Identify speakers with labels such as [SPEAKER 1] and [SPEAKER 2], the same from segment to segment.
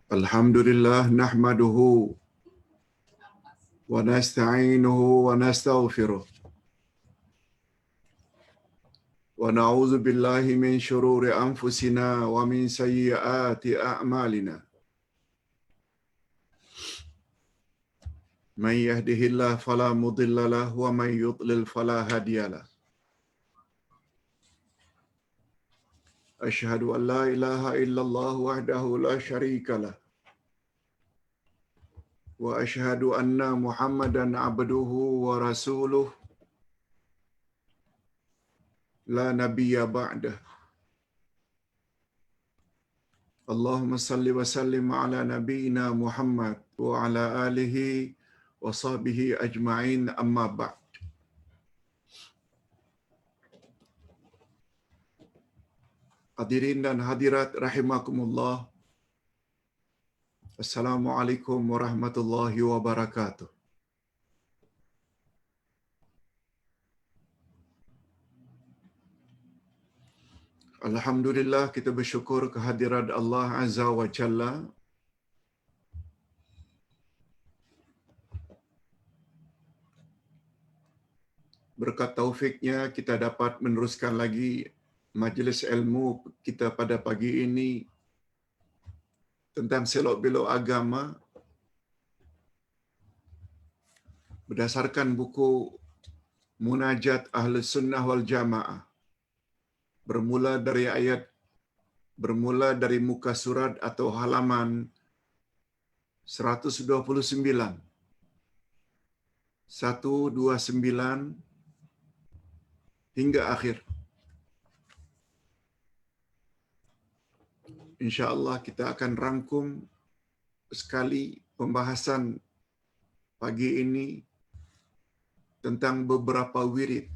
[SPEAKER 1] Alhamdulillah nahmaduhu wa nasta'inuhu wa nastaghfiruh wa na'udzu billahi min shururi anfusina wa min sayyiati a'malina. Man yahdihillahu fala mudilla lahu wa man yudlil fala hadiyalah. Asyhadu an la ilaha illallah wahdahu la syarika lah wa asyhadu anna Muhammadan abduhu wa rasuluh la nabiyya ba'dah. Allahumma salli wa sallim ala nabiyyina Muhammad wa ala alihi wa sahbihi ajma'in, amma ba'd. Hadirin dan hadirat rahimakumullah. Assalamualaikum warahmatullahi wabarakatuh. Alhamdulillah, kita bersyukur kehadirat Allah Azza wa Jalla. Berkat taufiknya kita dapat meneruskan lagi majlis ilmu kita pada pagi ini tentang selok-belok agama berdasarkan buku Munajat Ahlus Sunnah wal Jamaah. Bermula dari muka surat atau halaman 129, 129 hingga akhir. InsyaAllah kita akan rangkum sekali pembahasan pagi ini tentang beberapa wirid.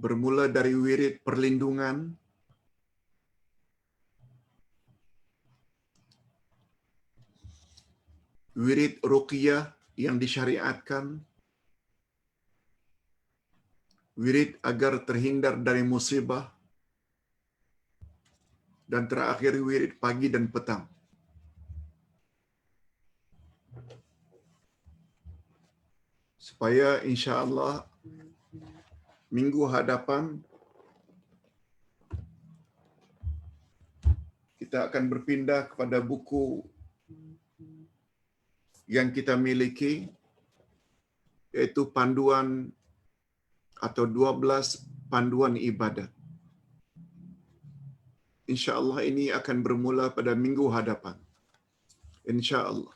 [SPEAKER 1] Bermula dari wirid perlindungan, wirid ruqyah yang disyariatkan, wirid agar terhindar dari musibah, dan terakhir wirid pagi dan petang. Supaya insya-Allah minggu hadapan kita akan berpindah kepada buku yang kita miliki, yaitu panduan atau 12 panduan ibadat. InsyaAllah ini akan bermula pada minggu hadapan. InsyaAllah.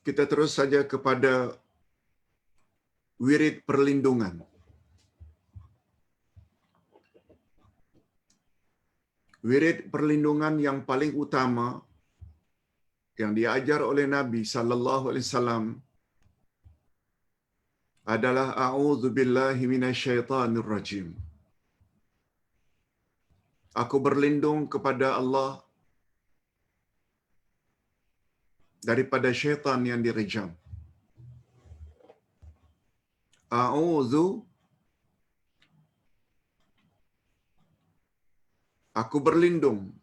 [SPEAKER 1] Kita terus saja kepada wirid perlindungan. Wirid perlindungan yang paling utama yang diajar oleh Nabi sallallahu alaihi wasallam adalah a'udzubillahi minasyaitonir rajim. Aku berlindung kepada Allah daripada syaitan yang direjam. A'udzu, aku berlindung.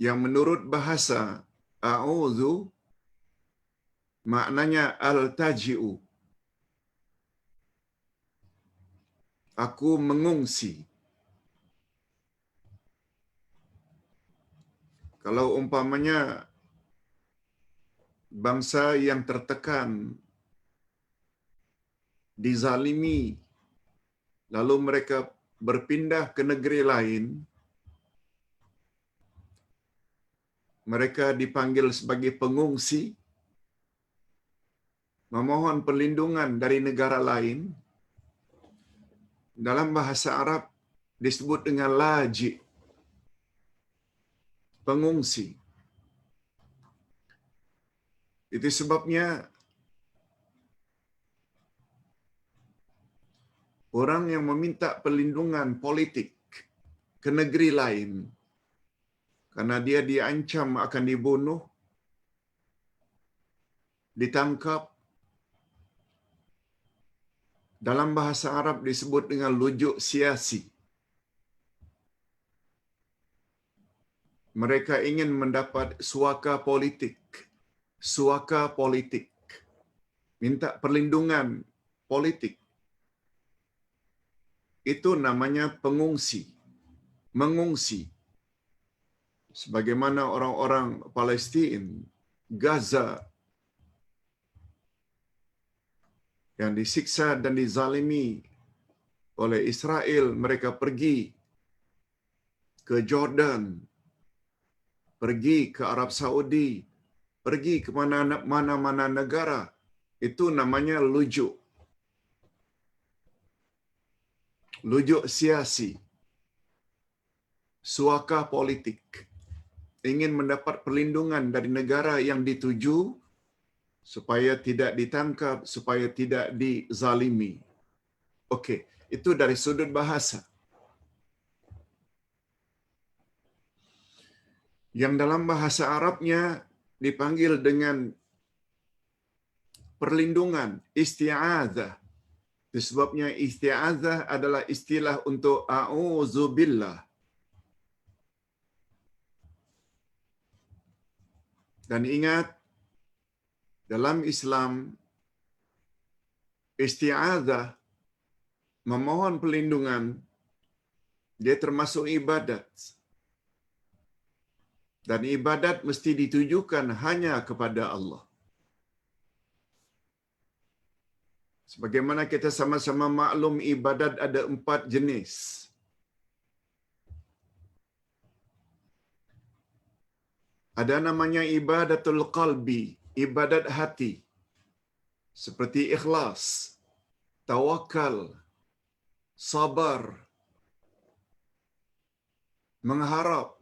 [SPEAKER 1] Yang menurut bahasa a'udzu maknanya al-taji'u. Aku mengungsi. Kalau umpamanya bangsa yang tertekan, dizalimi, lalu mereka berpindah ke negeri lain, mereka dipanggil sebagai pengungsi, memohon perlindungan dari negara lain. Dalam bahasa Arab disebut dengan laji, pengungsi. Itu sebabnya orang yang meminta perlindungan politik ke negeri lain karena dia diancam akan dibunuh, ditangkap. Dalam bahasa Arab disebut dengan lujuk siasi. Mereka ingin mendapat suaka politik. Suaka politik. Minta perlindungan politik. Itu namanya pengungsi. Mengungsi. Sebagaimana orang-orang Palestin, Gaza, yang disiksa dan dizalimi oleh Israel, mereka pergi ke Jordan, pergi ke Arab Saudi, pergi ke mana-mana negara. Itu namanya lujuk. Lujuk siasi. Suaka politik. Ingin mendapat perlindungan dari negara yang dituju supaya tidak ditangkap, supaya tidak dizalimi. Okey, itu dari sudut bahasa. Yang dalam bahasa Arabnya dipanggil dengan perlindungan, isti'adzah. Sebabnya isti'adzah adalah istilah untuk a'udzubillah. Dan ingat, dalam Islam, isti'adzah, memohon perlindungan, dia termasuk ibadat. Dan ibadat mesti ditujukan hanya kepada Allah. Sebagaimana kita sama-sama maklum, ibadat ada 4 jenis. Ada namanya ibadatul qalbi, ibadat hati. Seperti ikhlas, tawakal, sabar, mengharap.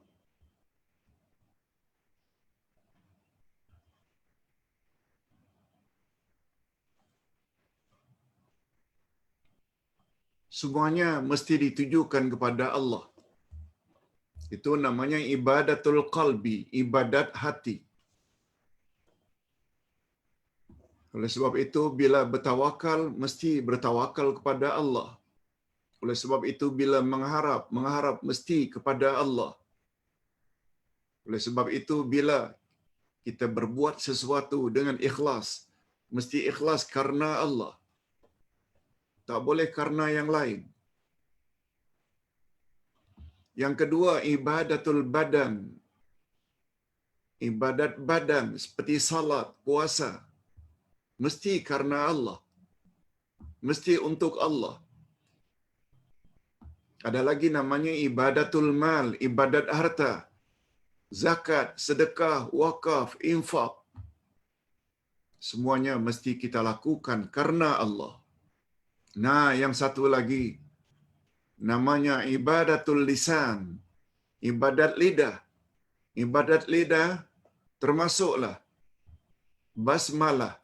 [SPEAKER 1] Semuanya mesti ditujukan kepada Allah. Itu namanya ibadatul qalbi, ibadat hati. Oleh sebab itu, bila bertawakal, mesti bertawakal kepada Allah. Oleh sebab itu, bila mengharap mesti kepada Allah. Oleh sebab itu, bila kita berbuat sesuatu dengan ikhlas, mesti ikhlas karena Allah. Tak boleh karena yang lain. Yang kedua, ibadatul badan. Ibadat badan seperti salat, puasa. Mesti karena Allah. Mesti untuk Allah. Ada lagi namanya ibadatul mal, ibadat harta. Zakat, sedekah, wakaf, infak. Semuanya mesti kita lakukan karena Allah. Nah, yang satu lagi namanya ibadatul lisan, ibadat lidah. Ibadat lidah termasuklah basmalah,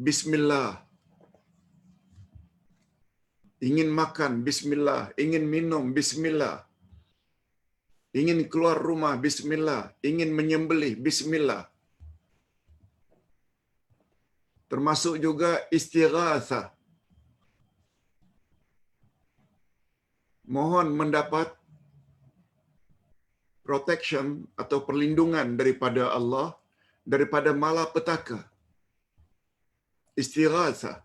[SPEAKER 1] bismillah. Ingin makan, bismillah. Ingin minum, bismillah. Ingin keluar rumah, bismillah. Ingin menyembelih, bismillah. Termasuk juga istighatsah. Mohon mendapat protection atau perlindungan daripada Allah, daripada malapetaka. Istighatsah.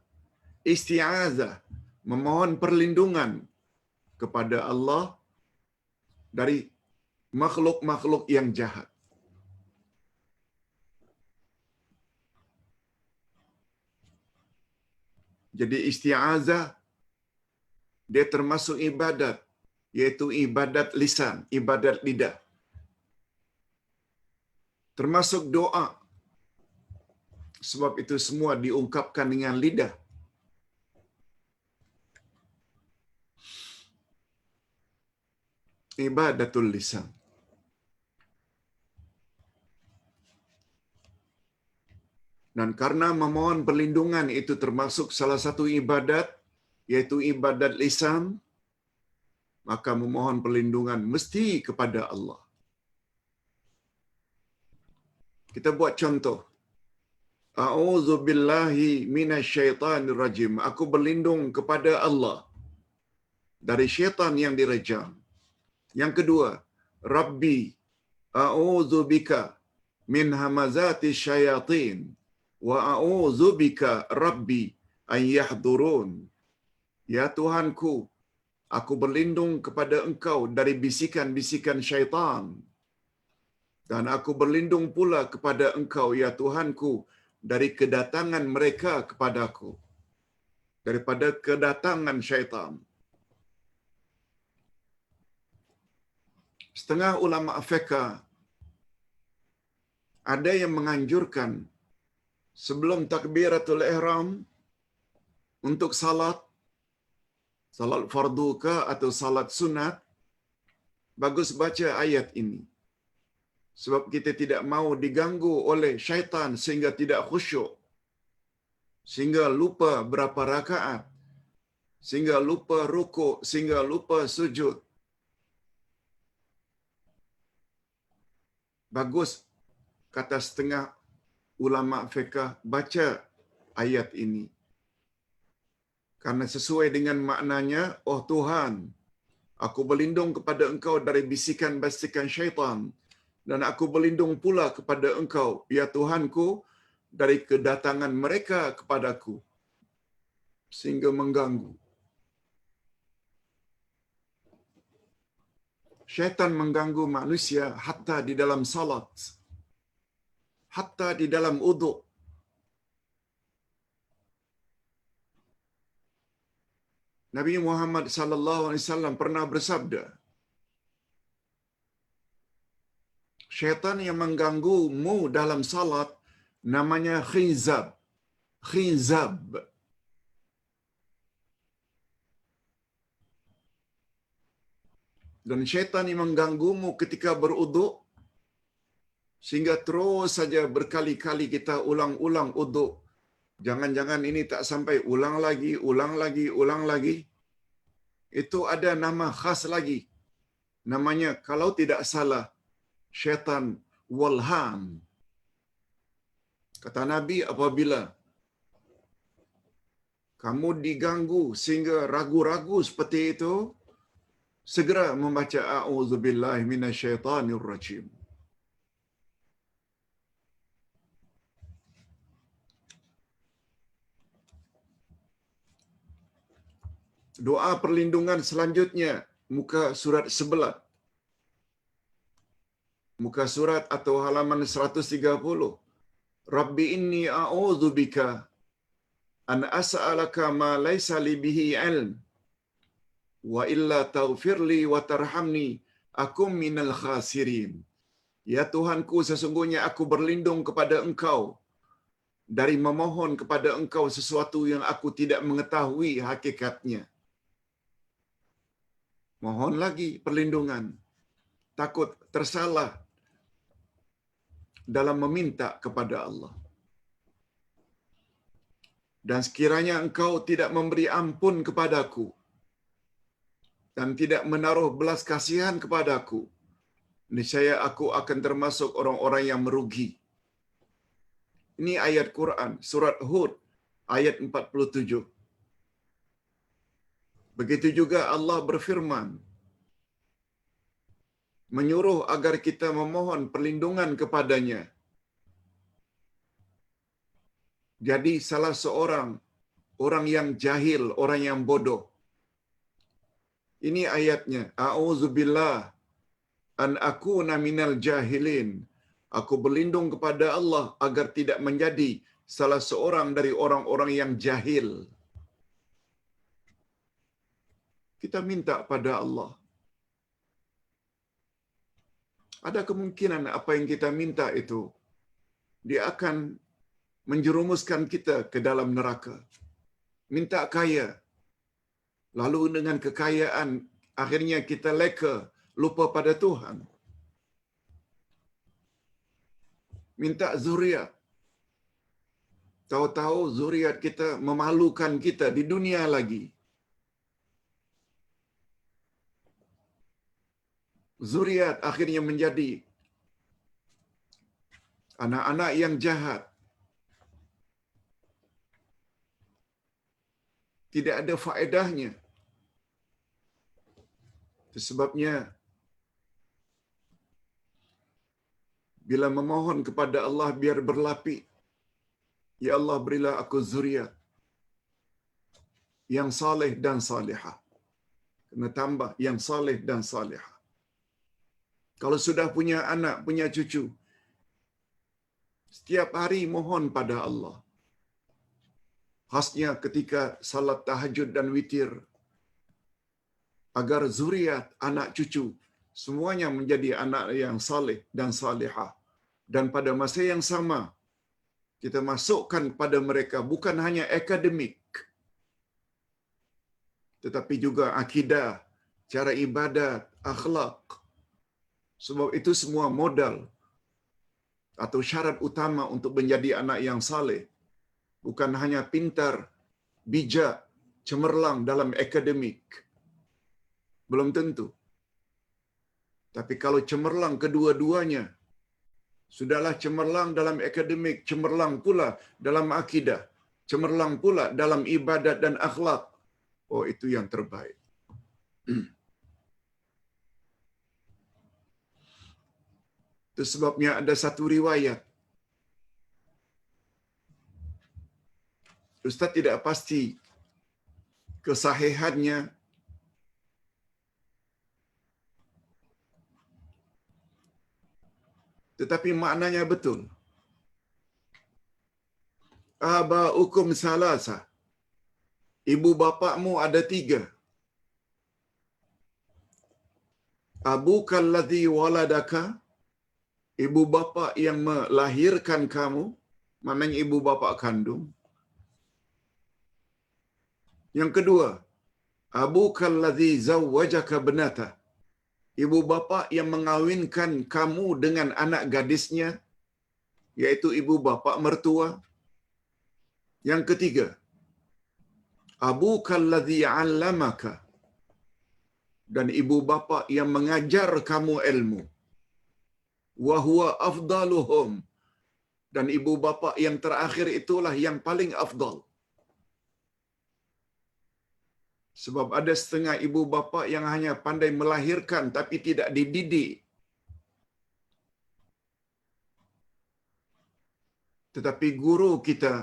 [SPEAKER 1] Isti'adzah. Memohon perlindungan kepada Allah dari makhluk-makhluk yang jahat. Jadi isti'adzah dia termasuk ibadat, yaitu ibadat lisan, ibadat lidah. Termasuk doa. Sebab itu semua diungkapkan dengan lidah. Ibadatul lisan. Dan karena memohon perlindungan itu termasuk salah satu ibadat, yaitu ibadat lisan, maka memohon perlindungan mesti kepada Allah. Kita buat contoh. A'udzu billahi minasyaitonir rajim. Aku berlindung kepada Allah dari syaitan yang direjam. Yang kedua, Rabbi a'udzu bika min hamazati syayatin wa a'udzu bika Rabbi an yahdurun. Ya Tuhanku, aku berlindung kepada Engkau dari bisikan-bisikan syaitan. Dan aku berlindung pula kepada Engkau, ya Tuhanku, dari kedatangan mereka kepadaku. Daripada kedatangan syaitan. Setengah ulama fiqh ada yang menganjurkan sebelum takbiratul ihram untuk salat fardu ke atau salat sunat, bagus baca ayat ini. Sebab kita tidak mahu diganggu oleh syaitan sehingga tidak khusyuk, sehingga lupa berapa rakaat, sehingga lupa rukuk, sehingga lupa sujud. Bagus, kata setengah ulama fiqh, baca ayat ini. Karena sesuai dengan maknanya, oh Tuhan, aku berlindung kepada Engkau dari bisikan-bisikan syaitan. Dan aku berlindung pula kepada Engkau, ya Tuhanku, dari kedatangan mereka kepadaku, sehingga mengganggu. Syaitan mengganggu manusia hatta di dalam salat, hatta di dalam uduk. Nabi Muhammad sallallahu alaihi wasallam pernah bersabda, syaitan yang mengganggumu dalam salat namanya khizab. Khizab. Dan syaitan yang mengganggumu ketika beruduk, sehingga terus saja berkali-kali kita ulang-ulang uduk. Jangan-jangan ini tak sampai, ulang lagi, ulang lagi, ulang lagi. Itu ada nama khas lagi. Namanya, kalau tidak salah, syaitan walham. Kata Nabi, apabila kamu diganggu sehingga ragu-ragu seperti itu, segera membaca a'udzubillahi minasyaitonir rajim. Doa perlindungan selanjutnya, muka surat sebelah. Muka surat atau halaman 130. Rabbi inni a'udzubika an as'alaka ma laysa li bihi ilm wa illa taghfirli wa tarhamni akum minal khasirin. Ya Tuhanku, sesungguhnya aku berlindung kepada Engkau dari memohon kepada Engkau sesuatu yang aku tidak mengetahui hakikatnya. Mohon lagi perlindungan. Takut tersalah dalam meminta kepada Allah. Dan sekiranya Engkau tidak memberi ampun kepadaku dan tidak menaruh belas kasihan kepadaku, niscaya aku akan termasuk orang-orang yang merugi. Ini ayat Quran, surat Hud, ayat 47. Begitu juga Allah berfirman, menyuruh agar kita memohon perlindungan kepadanya. Jadi salah seorang orang yang jahil, orang yang bodoh. Ini ayatnya, a'udzubillah an akuna minal jahilin. Aku berlindung kepada Allah agar tidak menjadi salah seorang dari orang-orang yang jahil. Kita minta pada Allah. Ada kemungkinan apa yang kita minta itu, dia akan menjerumuskan kita ke dalam neraka. Minta kaya, lalu dengan kekayaan akhirnya kita leka, lupa pada Tuhan. Minta zuriat, tahu-tahu zuriat kita memalukan kita di dunia lagi. zuriat akhirnya menjadi anak-anak yang jahat. Tidak ada faedahnya. Itu sebabnya bila memohon kepada Allah biar berlapik, ya Allah berilah aku zuriat yang saleh dan salihah. Kena tambah yang saleh dan salihah. Kalau sudah punya anak, punya cucu, setiap hari mohon pada Allah. Khasnya ketika salat tahajud dan witir, agar zuriat, anak cucu, semuanya menjadi anak yang saleh dan salihah. Dan pada masa yang sama, kita masukkan pada mereka bukan hanya akademik, tetapi juga akidah, cara ibadat, akhlak. Sebab itu semua modal atau syarat utama untuk menjadi anak yang saleh. Bukan hanya pintar, bijak, cemerlang dalam akademik. Belum tentu. Tapi kalau cemerlang kedua-duanya, sudahlah cemerlang dalam akademik, cemerlang pula dalam akidah, cemerlang pula dalam ibadat dan akhlak. Oh, itu yang terbaik. Itu sebabnya ada satu riwayat. Ustaz tidak pasti kesahihannya, tetapi maknanya betul. Aba'ukum salasa. Ibu bapakmu ada 3. Abukal ladzi waladaka, ibu bapa yang melahirkan kamu, maknanya ibu bapa kandung. Yang kedua, abukal ladzi zawwajaka binata, ibu bapa yang mengawinkan kamu dengan anak gadisnya, yaitu ibu bapa mertua. Yang ketiga, abukal ladzi 'allamaka, dan ibu bapa yang mengajar kamu ilmu. Wa huwa afdaluhum, dan ibu bapa yang terakhir itulah yang paling afdal. Sebab ada setengah ibu bapa yang hanya pandai melahirkan tapi tidak dididik. Tetapi guru kita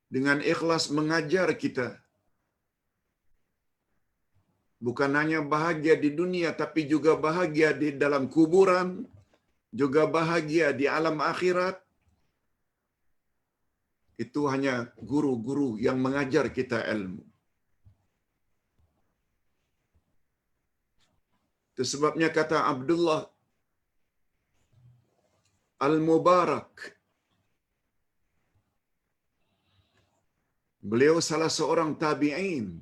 [SPEAKER 1] dengan ikhlas mengajar kita, bukan hanya bahagia di dunia, tapi juga bahagia di dalam kuburan, juga bahagia di alam akhirat. Itu hanya guru-guru yang mengajar kita ilmu. Itu sebabnya kata Abdullah Al-Mubarak, beliau salah seorang tabi'in,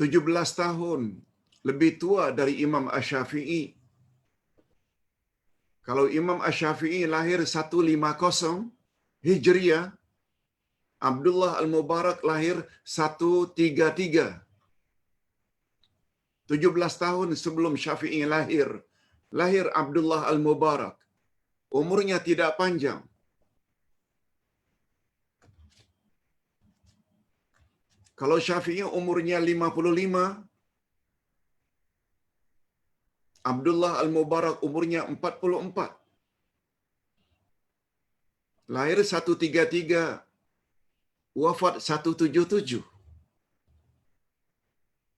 [SPEAKER 1] 17 tahun lebih tua dari Imam Asy-Syafi'i. Kalau Imam Asy-Syafi'i lahir 150 Hijriah, Abdullah Al-Mubarak lahir 133. 17 tahun sebelum Syafi'i lahir Abdullah Al-Mubarak. Umurnya tidak panjang. Kalau Syafi'i umurnya 55, Abdullah Al-Mubarak umurnya 44. Lahir 133, wafat 177.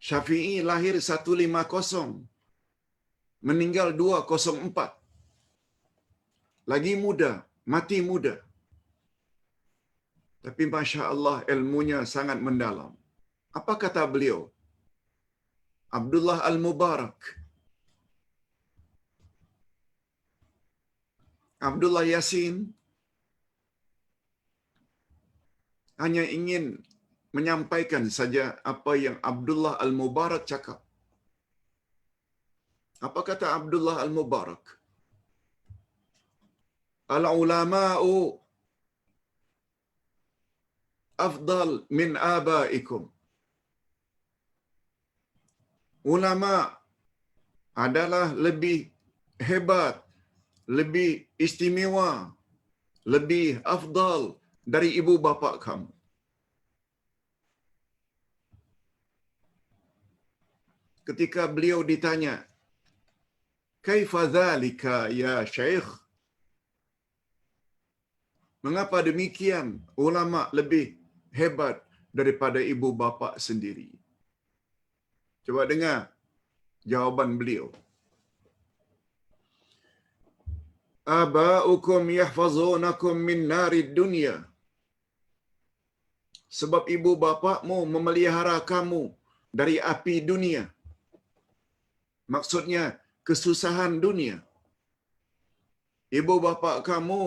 [SPEAKER 1] Syafi'i lahir 150, meninggal 204. Lagi muda, mati muda. Tapi Masya Allah ilmunya sangat mendalam. Apa kata beliau? Abdullah Al-Mubarak, Abdullah Yasin hanya ingin menyampaikan saja apa yang Abdullah Al-Mubarak cakap. Apa kata Abdullah Al-Mubarak? Al-ulama'u afdal min abaikum. ulama adalah lebih hebat, lebih istimewa, lebih afdal dari ibu bapa kamu. Ketika beliau ditanya, "Kaifa dzalika ya Syekh?" Mengapa demikian ulama lebih hebat daripada ibu bapa sendiri? Coba dengar jawaban beliau. Aba'ukum yahfazunakum min narid dunya. Sebab ibu bapakmu memelihara kamu dari api dunia. Maksudnya kesusahan dunia. Ibu bapa kamu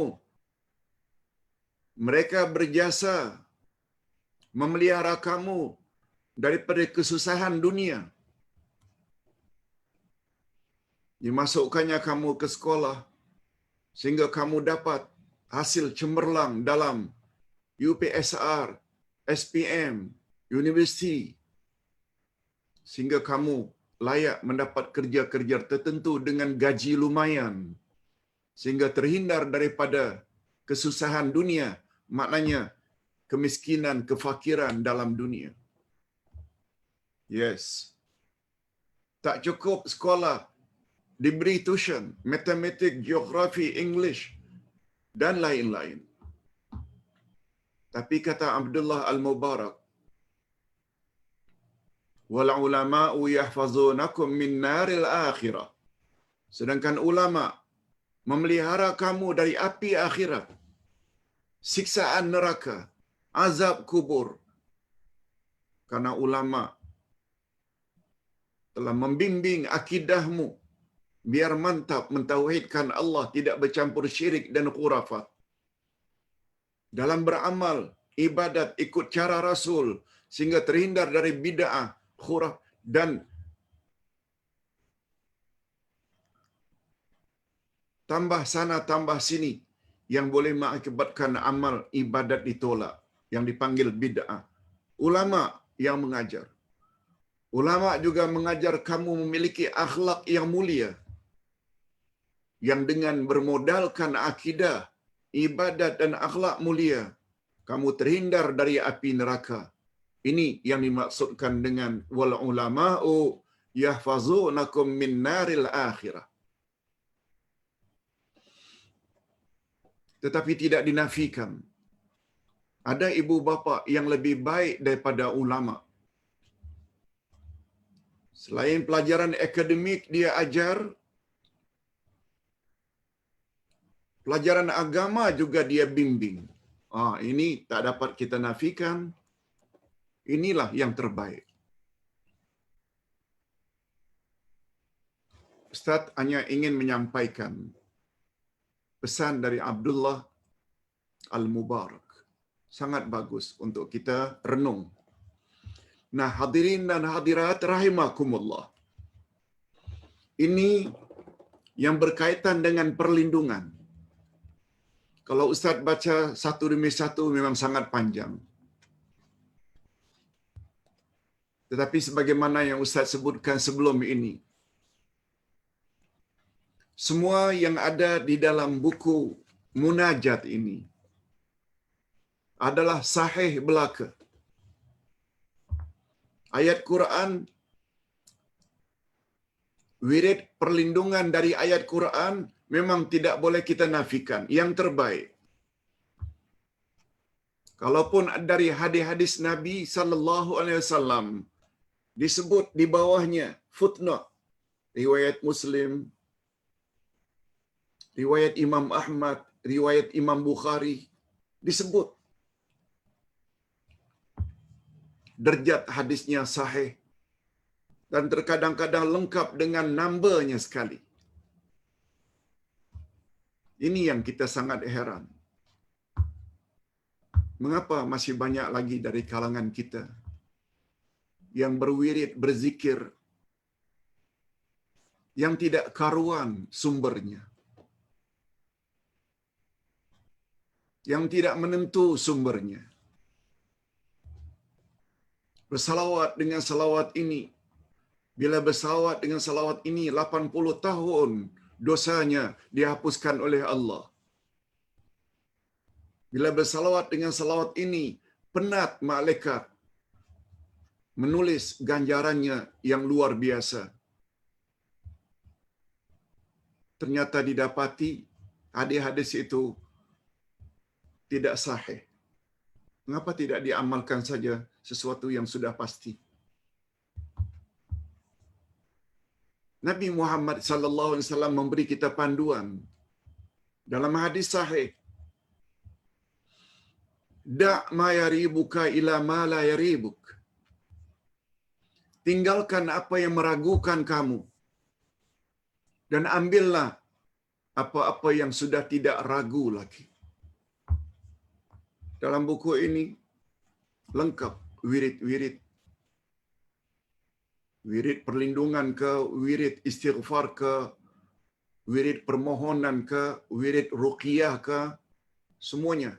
[SPEAKER 1] mereka berjasa memelihara kamu daripada kesusahan dunia. Dimasukkannya kamu ke sekolah sehingga kamu dapat hasil cemerlang dalam UPSR, SPM, universiti, sehingga kamu layak mendapat kerja-kerja tertentu dengan gaji lumayan, sehingga terhindar daripada kesusahan dunia, maknanya kemiskinan, kefakiran dalam dunia. Yes. Tak cukup sekolah, diberi tuition, matematik, geografi, English, dan lain-lain. Tapi kata Abdullah Al-Mubarak, "Wal ulama'u yahfazunakum min naril akhirah." Sedangkan ulama memelihara kamu dari api akhirat, siksaan neraka, azab kubur. Karena ulama telah membimbing akidahmu biar mantap mentauhidkan Allah, tidak bercampur syirik dan khurafat. Dalam beramal, ibadat, ikut cara Rasul, sehingga terhindar dari bid'ah, khuraf, dan tambah sana, tambah sini, yang boleh mengakibatkan amal ibadat ditolak, yang dipanggil bid'ah. Ulama yang mengajar. Ulama juga mengajar kamu memiliki akhlak yang mulia, yang dengan bermodalkan akidah, ibadat dan akhlak mulia, kamu terhindar dari api neraka. Ini yang dimaksudkan dengan wal ulama'u yahfazunakum min naril akhirah. Tetapi tidak dinafikan, ada ibu bapa yang lebih baik daripada ulama. Selain pelajaran akademik dia ajar, pelajaran agama juga dia bimbing. Ini tak dapat kita nafikan. Inilah yang terbaik. Ustaz hanya ingin menyampaikan pesan dari Abdullah Al-Mubarak. Sangat bagus untuk kita renung. Nah, hadirin dan hadirat rahimakumullah. Ini yang berkaitan dengan perlindungan. Kalau Ustaz baca satu demi satu memang sangat panjang. Tetapi sebagaimana yang Ustaz sebutkan sebelum ini, semua yang ada di dalam buku munajat ini adalah sahih belaka. Ayat Quran, wirid perlindungan dari ayat Quran memang tidak boleh kita nafikan. Yang terbaik. Kalaupun dari hadis-hadis Nabi sallallahu alaihi wasallam disebut di bawahnya footnote, riwayat Muslim, riwayat Imam Ahmad, riwayat Imam Bukhari, disebut derajat hadisnya sahih dan terkadang-kadang lengkap dengan numbernya sekali. Ini yang kita sangat heran. Mengapa masih banyak lagi dari kalangan kita yang berwirid, berzikir, yang tidak karuan sumbernya, yang tidak menentu sumbernya. Bersalawat dengan salawat ini Bila bersalawat dengan salawat ini 80 tahun dosanya dihapuskan oleh Allah. Bila bersalawat dengan salawat ini penat malaikat menulis ganjarannya yang luar biasa. Ternyata didapati hadis-hadis itu tidak sahih. Mengapa tidak diamalkan saja sesuatu yang sudah pasti? Nabi Muhammad sallallahu alaihi wasallam memberi kita panduan dalam hadis sahih. Da' ma yaribuka ila ma la yaribuk. Tinggalkan apa yang meragukan kamu dan ambillah apa-apa yang sudah tidak ragu lagi. Dalam buku ini lengkap wirid-wirid. Wirid perlindungan ke, wirid istighfar ke, wirid permohonan ke, wirid ruqyah ke, semuanya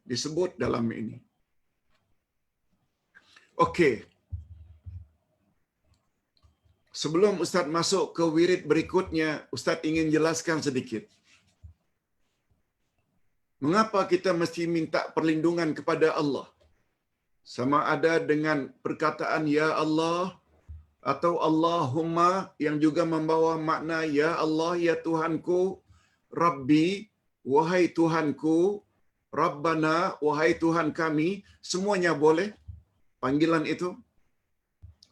[SPEAKER 1] disebut dalam ini. Okey. Sebelum Ustaz masuk ke wirid berikutnya, Ustaz ingin jelaskan sedikit. Mengapa kita mesti minta perlindungan kepada Allah? Sama ada dengan perkataan Ya Allah atau Allahumma yang juga membawa makna Ya Allah, Ya Tuhanku, Rabbi, wahai Tuhanku, Rabbana, wahai Tuhan kami, semuanya boleh panggilan itu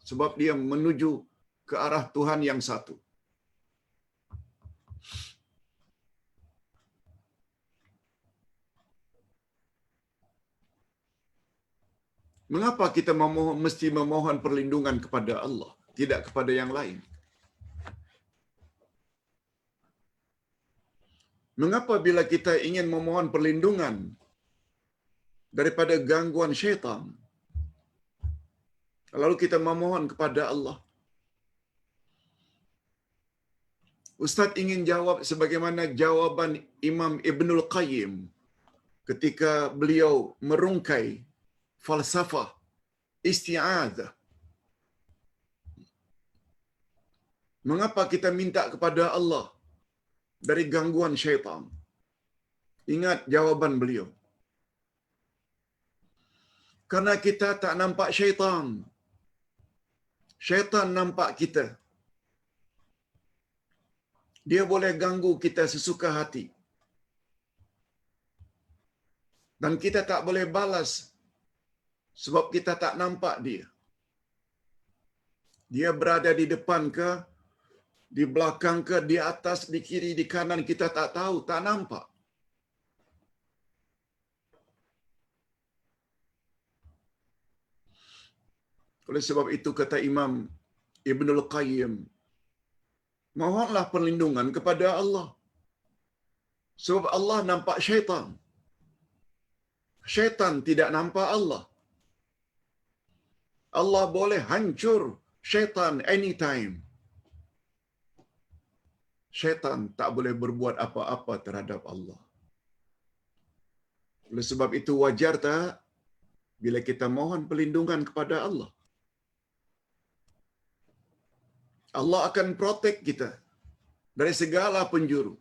[SPEAKER 1] sebab dia menuju ke arah Tuhan yang satu. Mengapa kita mesti memohon perlindungan kepada Allah, tidak kepada yang lain? Mengapa bila kita ingin memohon perlindungan daripada gangguan syaitan, lalu kita memohon kepada Allah? Ustaz ingin jawab sebagaimana jawaban Imam Ibnul Qayyim ketika beliau merungkai falsafah isti'adzah. Mengapa kita minta kepada Allah dari gangguan syaitan? Ingat jawaban beliau. Karena kita tak nampak syaitan. Syaitan nampak kita. Dia boleh ganggu kita sesuka hati. Dan kita tak boleh balas sebab kita tak nampak dia. Dia berada di depan ke, di belakang ke, di atas, di kiri, di kanan, kita tak tahu, tak nampak. Oleh sebab itu kata Imam Ibnul Qayyim, mohonlah perlindungan kepada Allah. Sebab Allah nampak syaitan. Syaitan tidak nampak Allah. Allah boleh hancur syaitan anytime. Syaitan tak boleh berbuat apa-apa terhadap Allah. Oleh sebab itu wajar tak bila kita mohon perlindungan kepada Allah? Allah akan protect kita dari segala penjuru.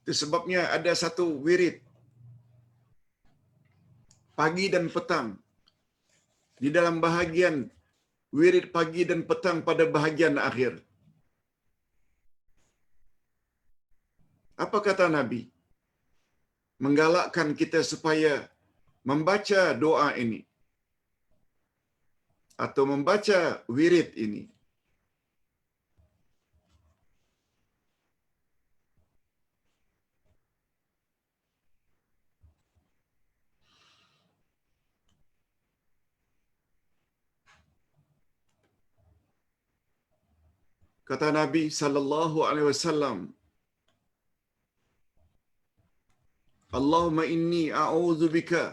[SPEAKER 1] Itu sebabnya ada satu wirid pagi dan petang. Di dalam bahagian wirid pagi dan petang pada bahagian akhir. Apa kata Nabi? Menggalakkan kita supaya membaca doa ini. Atau membaca wirid ini. Kata Nabi sallallahu alaihi wasallam, Allahumma inni a'udzubika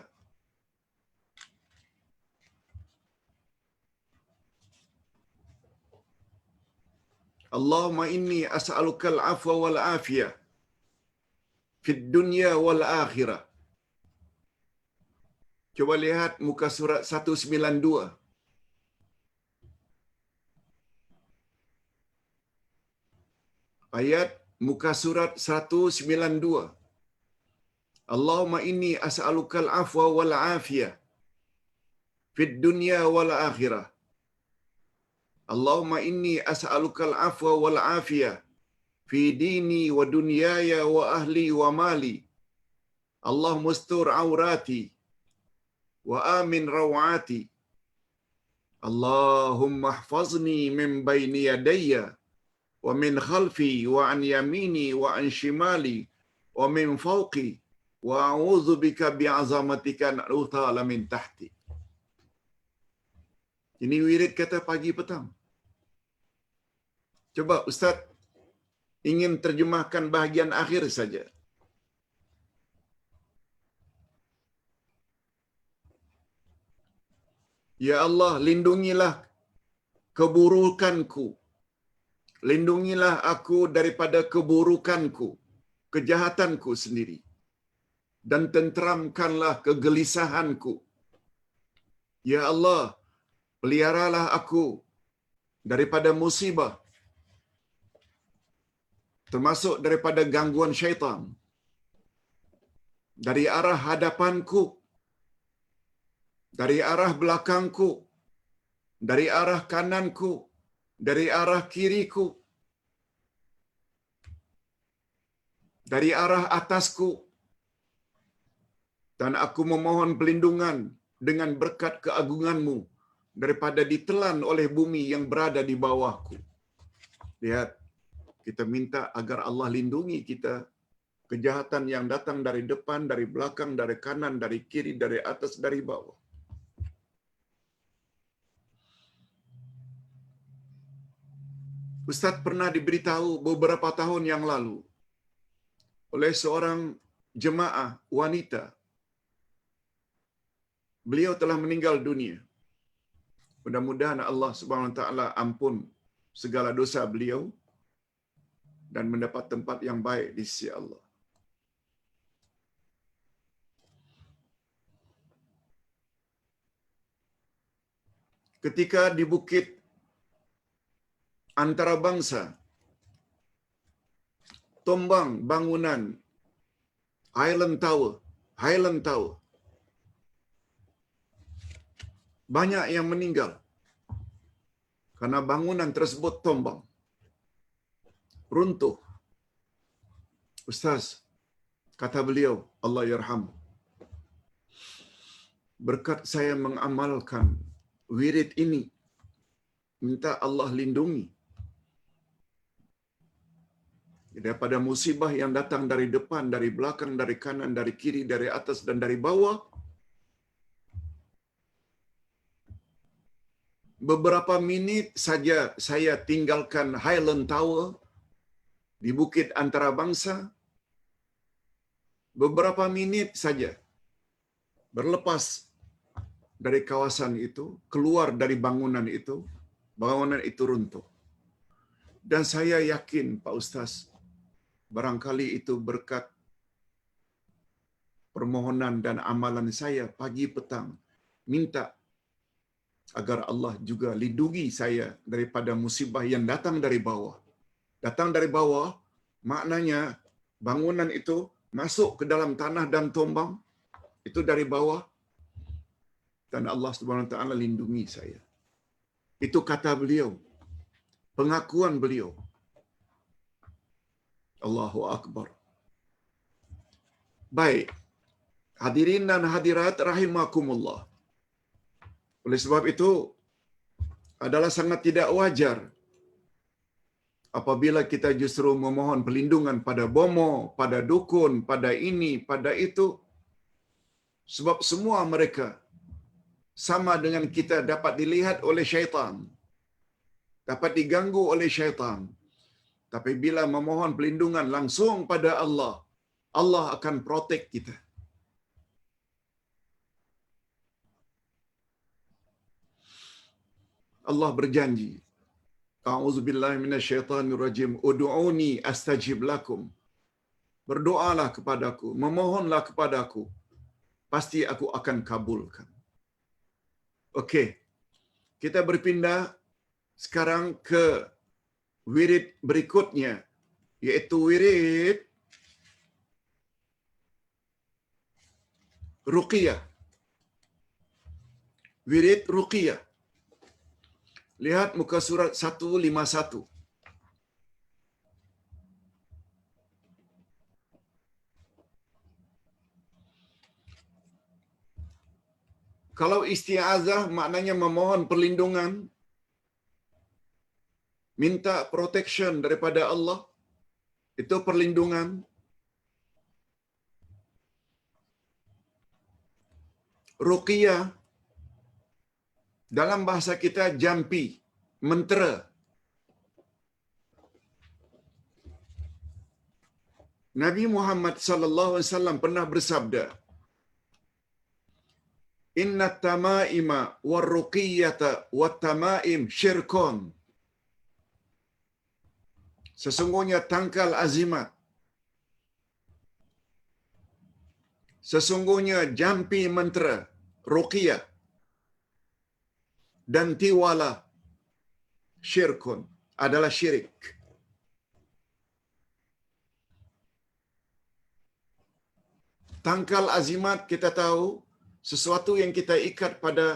[SPEAKER 1] Allahumma inni as'alukal afwa wal afiyah fid dunya wal akhirah. Coba lihat muka surat 192. Ayat muka surat 192. Allahumma inni as'alukal afwa wal afiyah fid dunya wal akhirah. Allahumma inni as'alukal afwa wal afiyah fi dini wa dunyaya wa ahli wa mali. Allahumma ustur aurati wa amin rawati. Allahumma ihfazni min bayni yadayya wa min khalfi wa an yamini wa an shimali wa min fawqi wa a'udzu bika bi'azamatika an uthala min tahti. Ini wirid kata pagi petang. Coba Ustaz ingin terjemahkan bahagian akhir saja. Ya Allah, lindungilah keburukanku. Lindungilah aku daripada keburukanku, kejahatanku sendiri. Dan tenteramkanlah kegelisahanku. Ya Allah, peliharalah aku daripada musibah, termasuk daripada gangguan syaitan, dari arah hadapanku, dari arah belakangku, dari arah kananku, dari arah kiriku, dari arah atasku. Dan aku memohon pelindungan dengan berkat keagunganmu daripada ditelan oleh bumi yang berada di bawahku. Lihat, kita minta agar Allah lindungi kita kejahatan yang datang dari depan, dari belakang, dari kanan, dari kiri, dari atas, dari bawah. Ustaz pernah diberitahu beberapa tahun yang lalu oleh seorang jemaah wanita. Beliau telah meninggal dunia. Mudah-mudahan Allah Subhanahu Wa Taala ampun segala dosa beliau dan mendapat tempat yang baik di sisi Allah. Ketika di bukit antarabangsa, tombang bangunan Highland Tower, banyak yang meninggal karena bangunan tersebut tombang, runtuh. Ustaz, kata beliau, Allah yarham, berkat saya mengamalkan wirid ini, minta Allah lindungi daripada musibah yang datang dari depan, dari belakang, dari kanan, dari kiri, dari atas dan dari bawah. Beberapa minit saja saya tinggalkan Highland Tower di Bukit Antarabangsa. Beberapa minit saja berlepas dari kawasan itu, keluar dari bangunan itu runtuh. Dan saya yakin, Pak Ustaz, barangkali itu berkat permohonan dan amalan saya pagi petang, minta agar Allah juga lindungi saya daripada musibah yang datang dari bawah. Datang dari bawah, maknanya bangunan itu masuk ke dalam tanah dan tombang, itu dari bawah, dan Allah Subhanahu Wa Taala lindungi saya. Itu kata beliau, pengakuan beliau. Allahu Akbar. Baik, hadirin dan hadirat rahimakumullah. Oleh sebab itu, adalah sangat tidak wajar apabila kita justru memohon perlindungan pada bomo, pada dukun, pada ini, pada itu. Sebab semua mereka sama dengan kita dapat dilihat oleh syaitan, dapat diganggu oleh syaitan. Tapi bila memohon perlindungan langsung pada Allah, Allah akan protect kita. Allah berjanji, A'udzubillahi minasyaitonirrajim, ud'uni astajib lakum. Berdoalah kepadaku, memohonlah kepadaku, pasti aku akan kabulkan. Okey. Kita berpindah sekarang ke wirid berikutnya, yaitu wirid ruqyah. Wirid ruqyah. Lihat muka surat 151. Kalau isti'azah maknanya memohon perlindungan, minta protection daripada Allah, itu perlindungan. Ruqyah dalam bahasa kita jampi, mentera. Nabi Muhammad sallallahu alaihi wasallam pernah bersabda, "Inna tamaima war-ruqiyata wat-tamaim syirkun." Sesungguhnya tangkal azimat, sesungguhnya jampi mentera, ruqyah dan tiwala syirkun, adalah syirik. Tangkal azimat kita tahu sesuatu yang kita ikat pada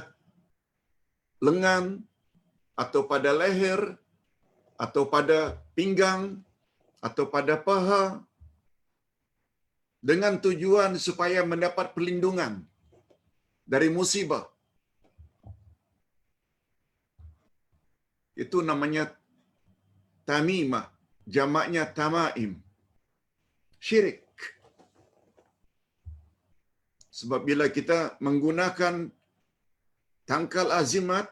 [SPEAKER 1] lengan atau pada leher atau pada pinggang atau pada paha dengan tujuan supaya mendapat perlindungan dari musibah. Itu namanya tamimah, jamaknya tamaim. Syirik. Sebab bila kita menggunakan tangkal azimat,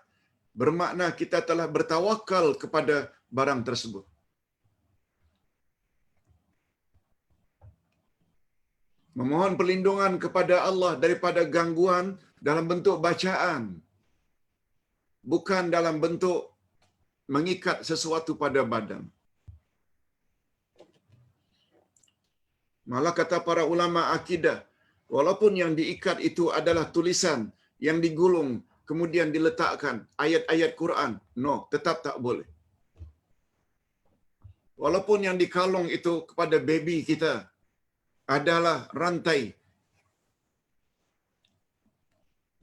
[SPEAKER 1] bermakna kita telah bertawakal kepada barang tersebut. Memohon perlindungan kepada Allah daripada gangguan dalam bentuk bacaan, bukan dalam bentuk mengikat sesuatu pada badan. Malah kata para ulama akidah, walaupun yang diikat itu adalah tulisan yang digulung kemudian diletakkan ayat-ayat Quran, no, tetap tak boleh. Walaupun yang dikalung itu kepada baby kita adalah rantai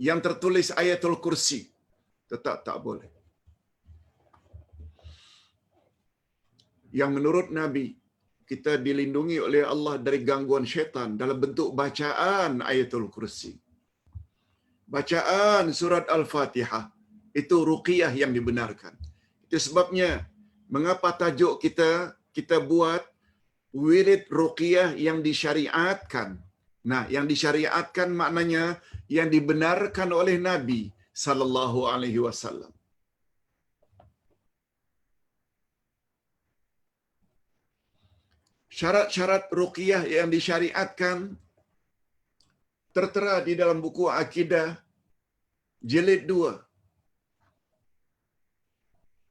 [SPEAKER 1] yang tertulis ayatul kursi, tetap tak boleh. Yang menurut Nabi, kita dilindungi oleh Allah dari gangguan syaitan dalam bentuk bacaan ayatul kursi. Bacaan surat Al-Fatihah, itu ruqyah yang dibenarkan. Itu sebabnya mengapa tajuk kita buat wirid ruqyah yang disyariatkan. Nah, yang disyariatkan maknanya yang dibenarkan oleh Nabi sallallahu alaihi wasallam. Syarat-syarat ruqyah yang disyariatkan tertera di dalam buku Akidah jilid 2.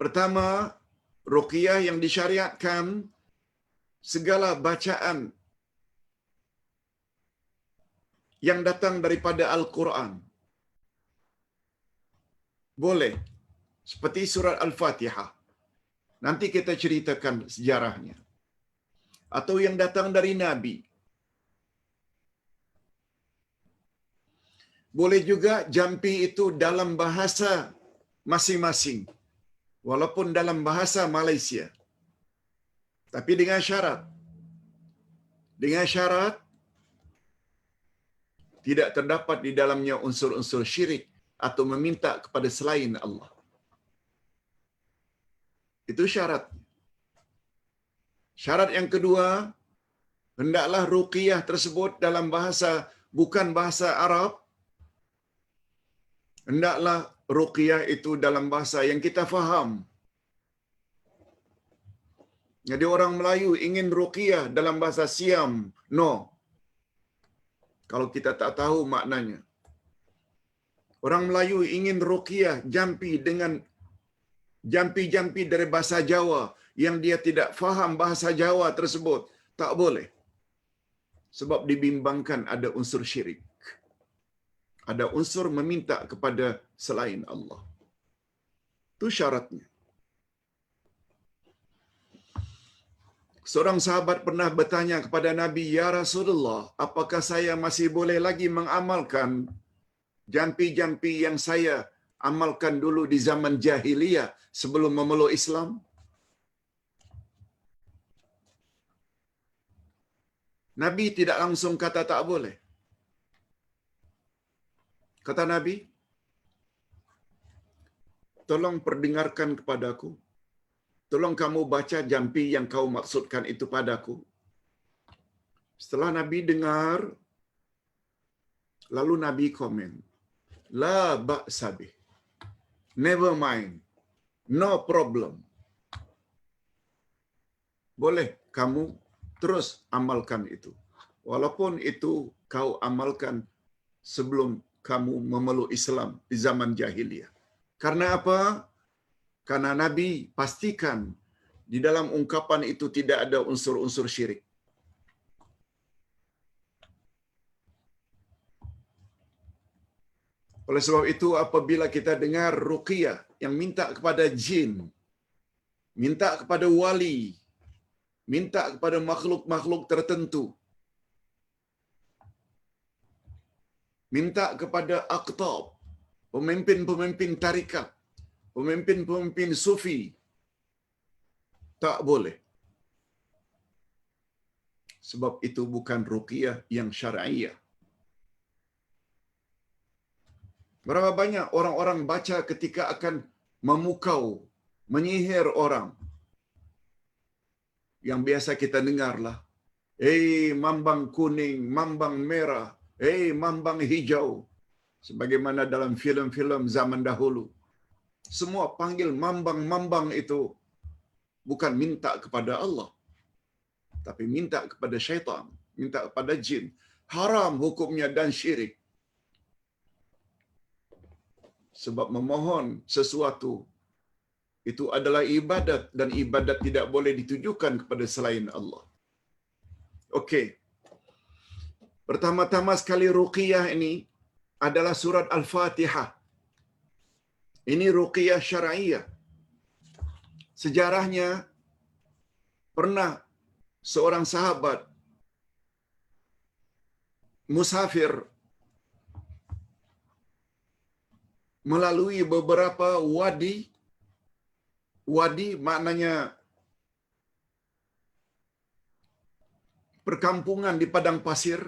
[SPEAKER 1] Pertama, ruqyah yang disyariatkan segala bacaan yang datang daripada Al-Quran. Boleh. Seperti surat Al-Fatihah. Nanti kita ceritakan sejarahnya. Atau yang datang dari Nabi. Boleh juga jampi itu dalam bahasa masing-masing. Walaupun dalam bahasa Malaysia. Tapi dengan syarat. Dengan syarat tidak terdapat di dalamnya unsur-unsur syirik atau meminta kepada selain Allah. Itu syarat. Syarat yang kedua, hendaklah ruqyah tersebut dalam bahasa bukan bahasa Arab. Hendaklah ruqyah itu dalam bahasa yang kita faham. Jadi orang Melayu ingin ruqyah dalam bahasa Siam, no. Kalau kita tak tahu maknanya. Orang Melayu ingin ruqyah jampi dengan jampi-jampi dari bahasa Jawa yang dia tidak faham bahasa Jawa tersebut, tak boleh. Sebab dibimbangkan ada unsur syirik. Ada unsur meminta kepada selain Allah. Itu syaratnya. Seorang sahabat pernah bertanya kepada Nabi, "Ya Rasulullah, apakah saya masih boleh lagi mengamalkan jampi-jampi yang saya amalkan dulu di zaman jahiliyah sebelum memeluk Islam?" Nabi tidak langsung kata tak boleh. Kata Nabi, "Tolong perdengarkan kepadaku. Tolong kamu baca jampi yang kau maksudkan itu padaku." Setelah Nabi dengar, lalu Nabi komen, "La ba'sa bih. Never mind. No problem. Boleh kamu terus amalkan itu. Walaupun itu kau amalkan sebelum kamu memeluk Islam di zaman jahiliyah." Karena apa? Karena Nabi pastikan di dalam ungkapan itu tidak ada unsur-unsur syirik. Oleh sebab itu, apabila kita dengar ruqyah yang minta kepada jin, minta kepada wali, minta kepada makhluk-makhluk tertentu, minta kepada aqtab, pemimpin-pemimpin tarikat, pemimpin-pemimpin sufi, tak boleh. Sebab itu bukan ruqyah yang syar'iyah. Berapa banyak orang-orang baca ketika akan memukau, menyihir orang. Yang biasa kita dengarlah, mambang kuning, mambang merah, mambang hijau. Sebagaimana dalam filem-filem zaman dahulu. Semua panggil mambang-mambang itu bukan minta kepada Allah, tapi minta kepada syaitan, minta kepada jin. Haram hukumnya dan syirik. Sebab memohon sesuatu itu adalah ibadat, dan ibadat tidak boleh ditujukan kepada selain Allah. Okey. Pertama-tama sekali ruqyah ini adalah surat Al-Fatihah. Ini ruqyah syar'iyah. Sejarahnya pernah seorang sahabat musafir melalui beberapa wadi. Wadi maknanya perkampungan di padang pasir.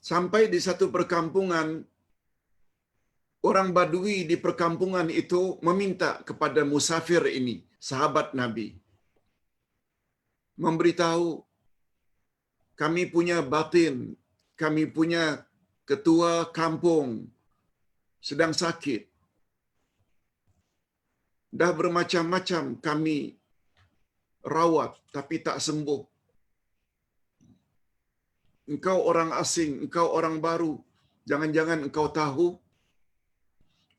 [SPEAKER 1] Sampai di satu perkampungan, orang Badui di perkampungan itu meminta kepada musafir ini, sahabat Nabi, memberitahu, "Kami punya batin, kami punya ketua kampung sedang sakit. Dah bermacam-macam kami rawat tapi tak sembuh. Engkau orang asing, engkau orang baru. Jangan-jangan engkau tahu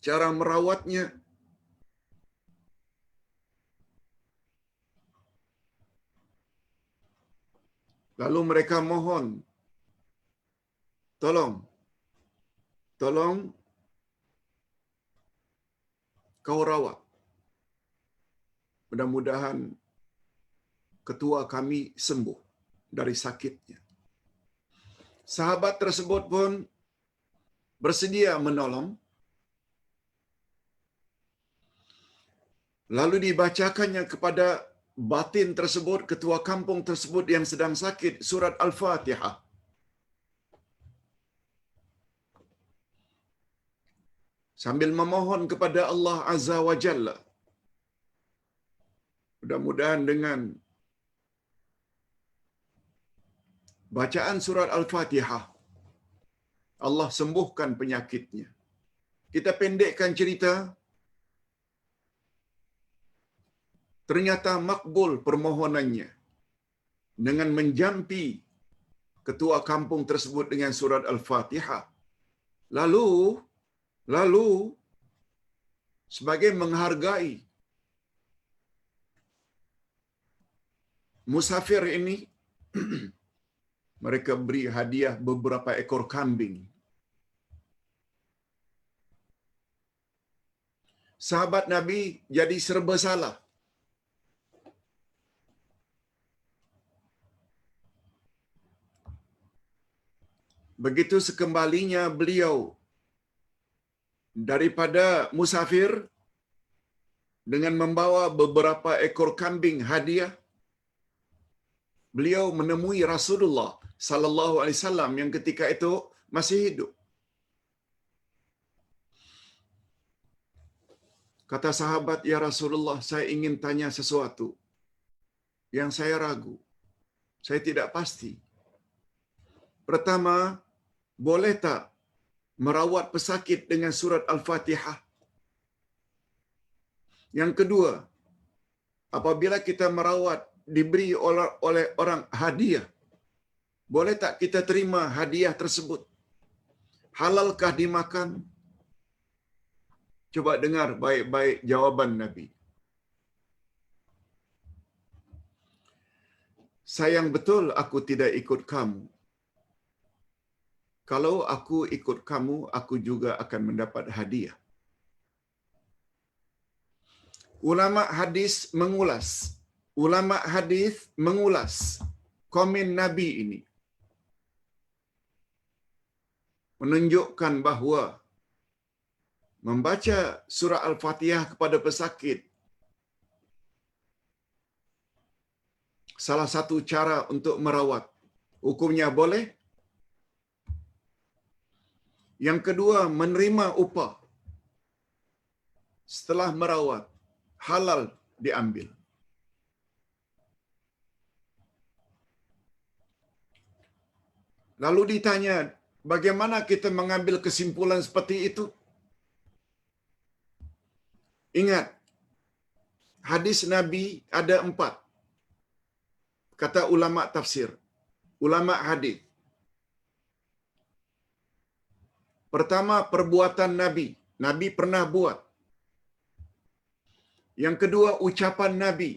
[SPEAKER 1] cara merawatnya." Lalu mereka mohon, tolong kau rawat. Mudah-mudahan ketua kami sembuh dari sakitnya. Sahabat tersebut pun bersedia menolong. Lalu dibacakannya kepada batin tersebut, ketua kampung tersebut yang sedang sakit, surat Al-Fatihah. Sambil memohon kepada Allah Azza wa Jalla, mudah-mudahan dengan bacaan surat Al-Fatihah Allah sembuhkan penyakitnya. Kita pendekkan cerita, ternyata makbul permohonannya dengan menjampi ketua kampung tersebut dengan surat Al-Fatihah. Lalu sebagai menghargai musafir ini mereka beri hadiah beberapa ekor kambing. Sahabat Nabi jadi serba salah. Begitu sekembalinya beliau daripada musafir dengan membawa beberapa ekor kambing hadiah, beliau menemui Rasulullah sallallahu alaihi wasallam yang ketika itu masih hidup. Kata sahabat, "Ya Rasulullah, saya ingin tanya sesuatu yang saya ragu. Saya tidak pasti. Pertama, boleh tak merawat pesakit dengan surat Al-Fatihah? Yang kedua, apabila kita merawat diberi oleh orang hadiah, boleh tak kita terima hadiah tersebut? Halalkah dimakan?" Coba dengar baik-baik jawaban Nabi. "Sayang betul aku tidak ikut kamu. Kalau aku ikut kamu, aku juga akan mendapat hadiah." Ulama hadis mengulas komen Nabi ini, menunjukkan bahawa membaca surah Al-Fatihah kepada pesakit salah satu cara untuk merawat. Hukumnya boleh. Yang kedua, menerima upah setelah merawat, halal diambil. Lalu ditanya, bagaimana kita mengambil kesimpulan seperti itu? Ingat, hadis Nabi ada 4. Kata ulama tafsir, ulama hadis. Pertama, perbuatan Nabi. Nabi pernah buat. Yang kedua, ucapan Nabi.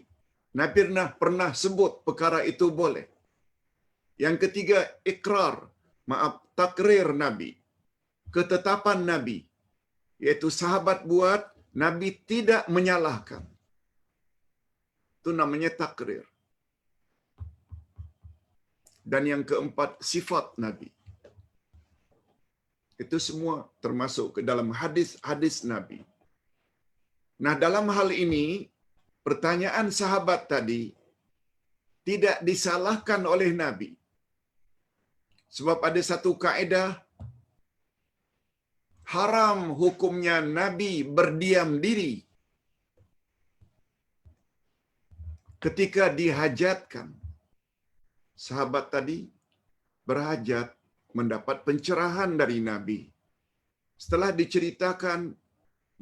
[SPEAKER 1] Nabi pernah sebut perkara itu boleh. Yang ketiga, ikrar, takrir Nabi. Ketetapan Nabi, iaitu sahabat buat, Nabi tidak menyalahkan. Itu namanya takrir. Dan yang keempat, sifat Nabi. Itu semua termasuk ke dalam hadis-hadis Nabi. Nah, dalam hal ini, pertanyaan sahabat tadi tidak disalahkan oleh Nabi. Sebab ada satu kaedah, haram hukumnya Nabi berdiam diri ketika dihajatkan. Sahabat tadi berhajat mendapat pencerahan dari Nabi. Setelah diceritakan,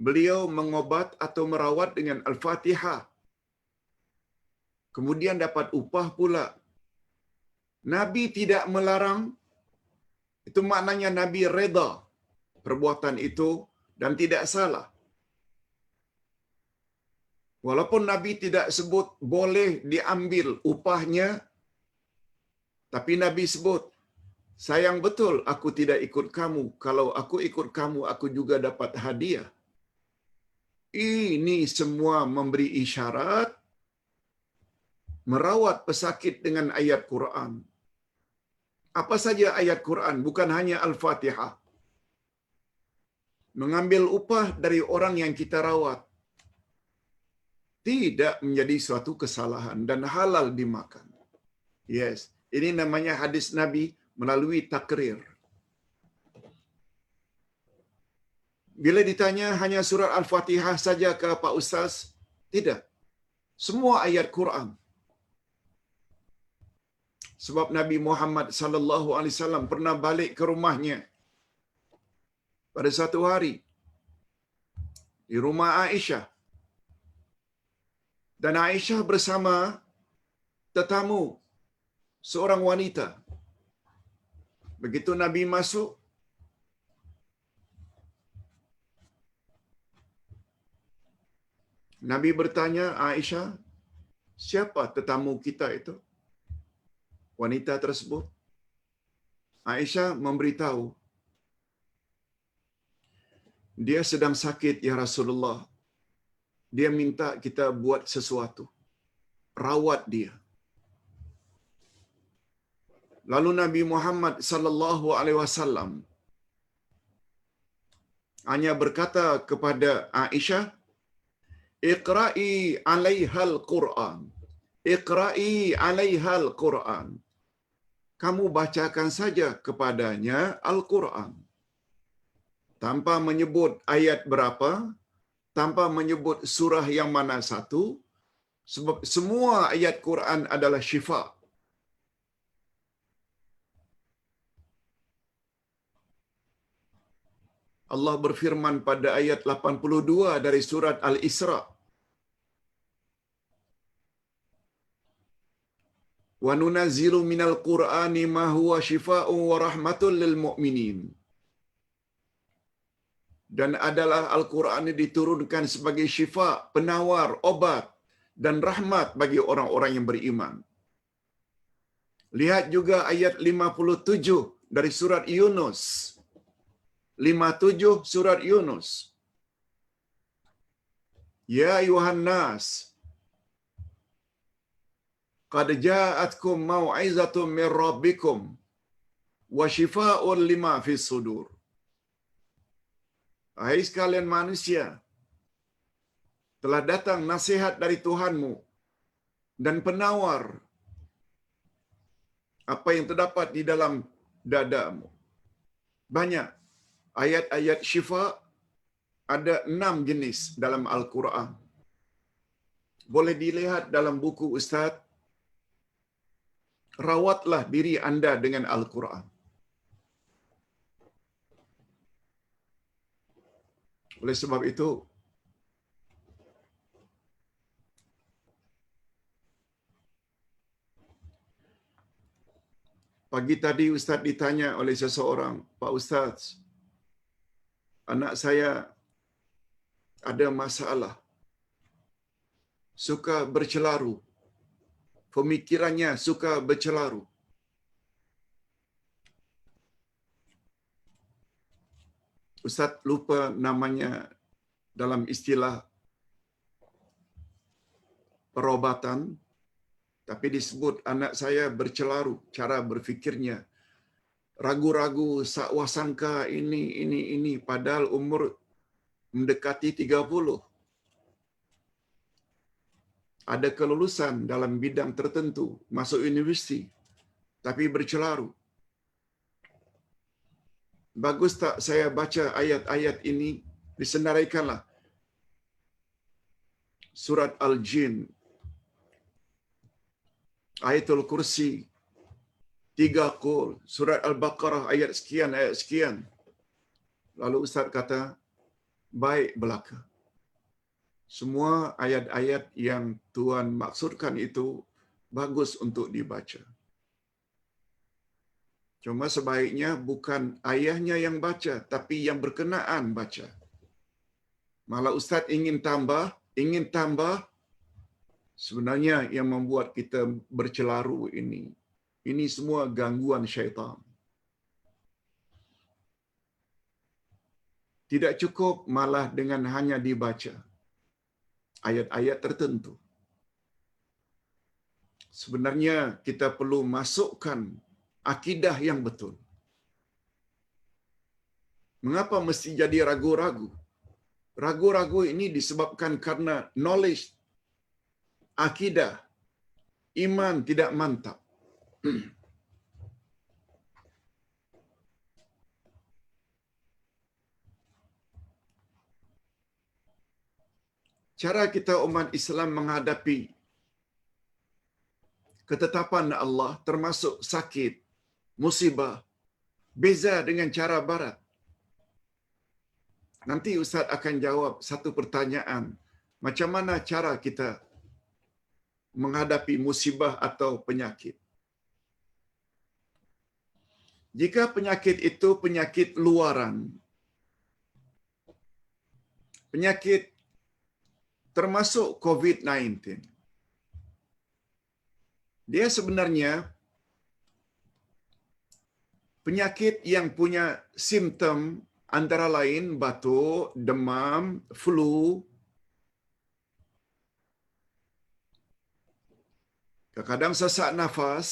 [SPEAKER 1] beliau mengobat atau merawat dengan Al-Fatihah. Kemudian dapat upah pula. Nabi tidak melarang. Itu maknanya Nabi reda perbuatan itu dan tidak salah. Walaupun Nabi tidak sebut boleh diambil upahnya, tapi Nabi sebut, sayang betul aku tidak ikut kamu. Kalau aku ikut kamu, aku juga dapat hadiah. Ini semua memberi isyarat merawat pesakit dengan ayat Quran. Apa saja ayat Quran, bukan hanya Al-Fatihah. Mengambil upah dari orang yang kita rawat tidak menjadi suatu kesalahan dan halal dimakan. Yes, ini namanya hadis Nabi melalui takrir. Bila ditanya hanya surat Al-Fatihah saja ke Pak Ustaz? Tidak. Semua ayat Quran. Sebab Nabi Muhammad sallallahu alaihi wasallam pernah balik ke rumahnya pada satu hari di rumah Aisyah. Dan Aisyah bersama tetamu, seorang wanita. Begitu Nabi masuk, Nabi bertanya, Aisyah, Siapa tetamu kita itu? Wanita tersebut, Aisyah memberitahu, dia sedang sakit ya Rasulullah. Dia minta kita buat sesuatu. Rawat dia. Lalu Nabi Muhammad sallallahu alaihi wasallam hanya berkata kepada Aisyah, "Iqra'i 'alaihal Qur'an. Iqra'i 'alaihal Qur'an." Kamu bacakan saja kepadanya Al-Quran. Tanpa menyebut ayat berapa, tanpa menyebut surah yang mana satu, sebab semua ayat Quran adalah syifa. Allah berfirman pada ayat 82 dari surat Al-Isra, "Wa nunazzilu minal Qur'ani ma huwa syifaa'un wa rahmatun lil mu'minin." Dan adalah Al-Quran diturunkan sebagai syifa, penawar, obat, dan rahmat bagi orang-orang yang beriman. Lihat juga ayat 57 dari surat Yunus. 57 surat Yunus. Ya ayuhan nas, qad ja'atkum mau'izatun min rabbikum wa shifaa'un lima fis sudur. Hai sekalian manusia, telah datang nasihat dari Tuhanmu dan penawar apa yang terdapat di dalam dadamu. Banyak ayat-ayat syifa, ada 6 jenis dalam Al-Quran. Boleh dilihat dalam buku Ustaz, Rawatlah Diri Anda dengan Al-Quran. Oleh sebab itu, pagi tadi Ustaz ditanya oleh seseorang, "Pak Ustaz, anak saya ada masalah, suka bercelaru, pemikirannya suka bercelaru." Ustaz lupa namanya dalam istilah perobatan, tapi disebut anak saya bercelaru, cara berfikirnya ragu-ragu, sakwasangka, ini, padahal umur mendekati 30. Ada kelulusan dalam bidang tertentu, masuk universiti, tapi bercelaru. Bagus tak saya baca ayat-ayat ini? Disenaraikanlah. Surat Al-Jin, Ayatul Kursi, 3 Qul, Surat Al-Baqarah ayat sekian. Lalu Ustaz kata, baik belaka. Semua ayat-ayat yang Tuhan maksudkan itu bagus untuk dibaca. Cuma sebaiknya bukan ayahnya yang baca, tapi yang berkenaan baca. Malah Ustaz ingin tambah, sebenarnya yang membuat kita bercelaru ini semua gangguan syaitan. Tidak cukup malah dengan hanya dibaca ayat-ayat tertentu. Sebenarnya kita perlu masukkan akidah yang betul. Mengapa mesti jadi ragu-ragu? Ragu-ragu ini disebabkan karena knowledge, akidah, iman tidak mantap. Cara kita umat Islam menghadapi ketetapan Allah termasuk sakit, musibah, beza dengan cara barat. Nanti Ustaz akan jawab satu pertanyaan. Macam mana cara kita menghadapi musibah atau penyakit? Jika penyakit itu penyakit luaran, penyakit termasuk COVID-19, Dia sebenarnya penyakit yang punya simptom antara lain batuk, demam, flu, kadang-kadang sesak nafas.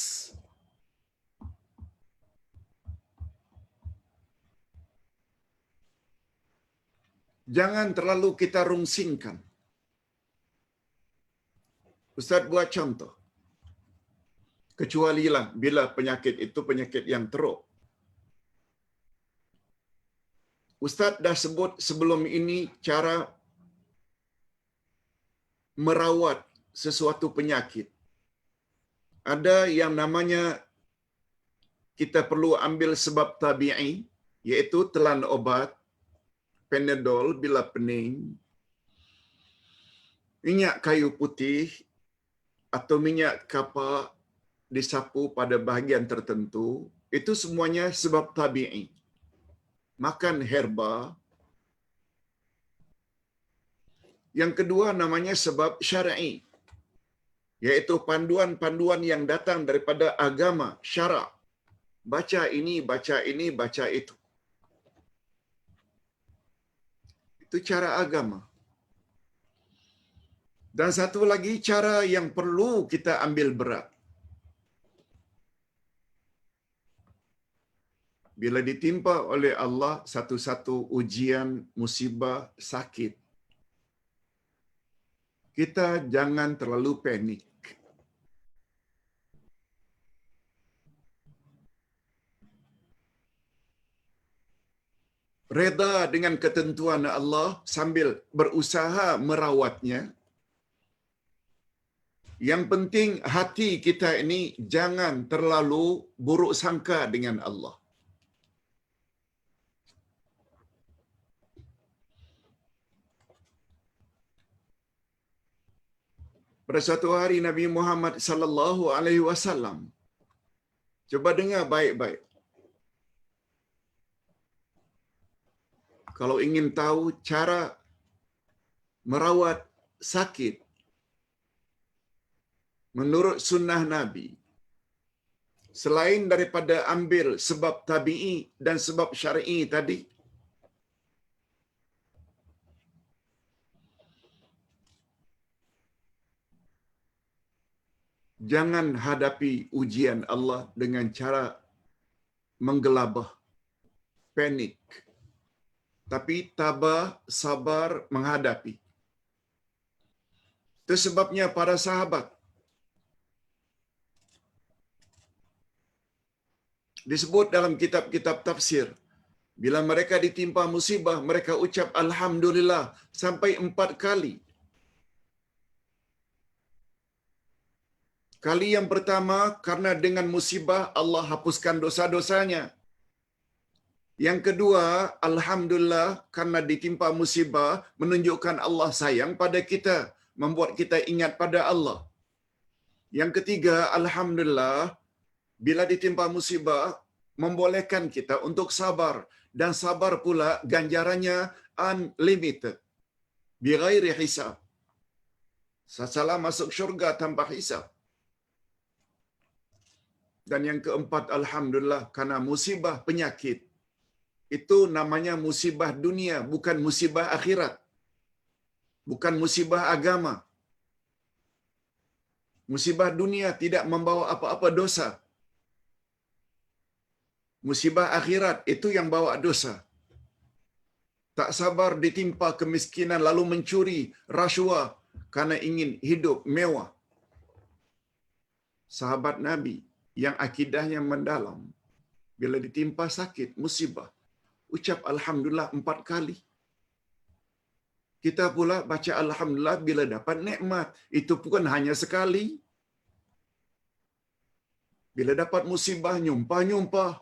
[SPEAKER 1] Jangan terlalu kita rungsingkan. Ustaz buat contoh. Kecualilah bila penyakit itu penyakit yang teruk. Ustaz dah sebut sebelum ini cara merawat sesuatu penyakit. Ada yang namanya kita perlu ambil sebab tabi'i, iaitu telan obat, Panadol bila pening, minyak kayu putih atau minyak kapak disapu pada bahagian tertentu, itu semuanya sebab tabi'i. Makan herba. Yang kedua namanya sebab syar'i, iaitu panduan-panduan yang datang daripada agama, syarak. Baca ini, baca ini, baca itu. Itu cara agama. Dan satu lagi cara yang perlu kita ambil berat. Bila ditimpa oleh Allah satu-satu ujian, musibah, sakit, kita jangan terlalu panik. Reda dengan ketentuan Allah sambil berusaha merawatnya. Yang penting hati kita ini jangan terlalu buruk sangka dengan Allah. Pada suatu hari Nabi Muhammad sallallahu alaihi wasallam, coba dengar baik-baik. Kalau ingin tahu cara merawat sakit menurut sunnah Nabi, selain daripada ambil sebab tabi'i dan sebab syar'i tadi, jangan hadapi ujian Allah dengan cara menggelabah, panik. Tapi tabah, sabar menghadapi. Itu sebabnya para sahabat disebut dalam kitab-kitab tafsir, bila mereka ditimpa musibah, mereka ucap Alhamdulillah sampai 4 kali. Kali yang pertama, karena dengan musibah Allah hapuskan dosa-dosanya. Yang kedua, Alhamdulillah karena ditimpa musibah, menunjukkan Allah sayang pada kita, membuat kita ingat pada Allah. Yang ketiga, Alhamdulillah, bila ditimpa musibah, membolehkan kita untuk sabar. Dan sabar pula ganjarannya unlimited. Bighairi hisab. Sasalah masuk syurga tanpa hisab. Dan yang keempat, Alhamdulillah, karena musibah penyakit. Itu namanya musibah dunia, bukan musibah akhirat. Bukan musibah agama. Musibah dunia tidak membawa apa-apa dosa. Musibah akhirat itu yang bawa dosa. Tak sabar ditimpa kemiskinan lalu mencuri rasuah karena ingin hidup mewah. Sahabat Nabi yang akidahnya mendalam, bila ditimpa sakit, musibah, ucap Alhamdulillah 4 kali. Kita pula baca Alhamdulillah bila dapat nikmat. Itu bukan hanya sekali. Bila dapat musibah, nyumpah-nyumpah.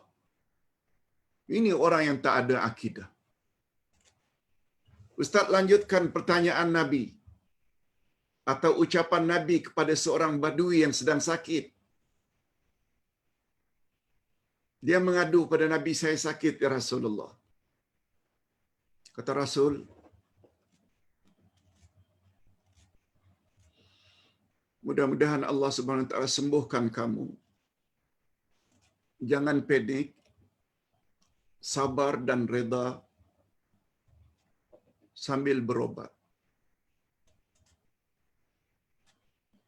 [SPEAKER 1] Ini orang yang tak ada akidah. Ustaz lanjutkan pertanyaan Nabi atau ucapan Nabi kepada seorang badui yang sedang sakit. Dia mengadu pada Nabi, saya sakit ya Rasulullah. Kata Rasul, Mudah-mudahan Allah Subhanahu wa taala sembuhkan kamu. Jangan panik, sabar dan reda sambil berobat.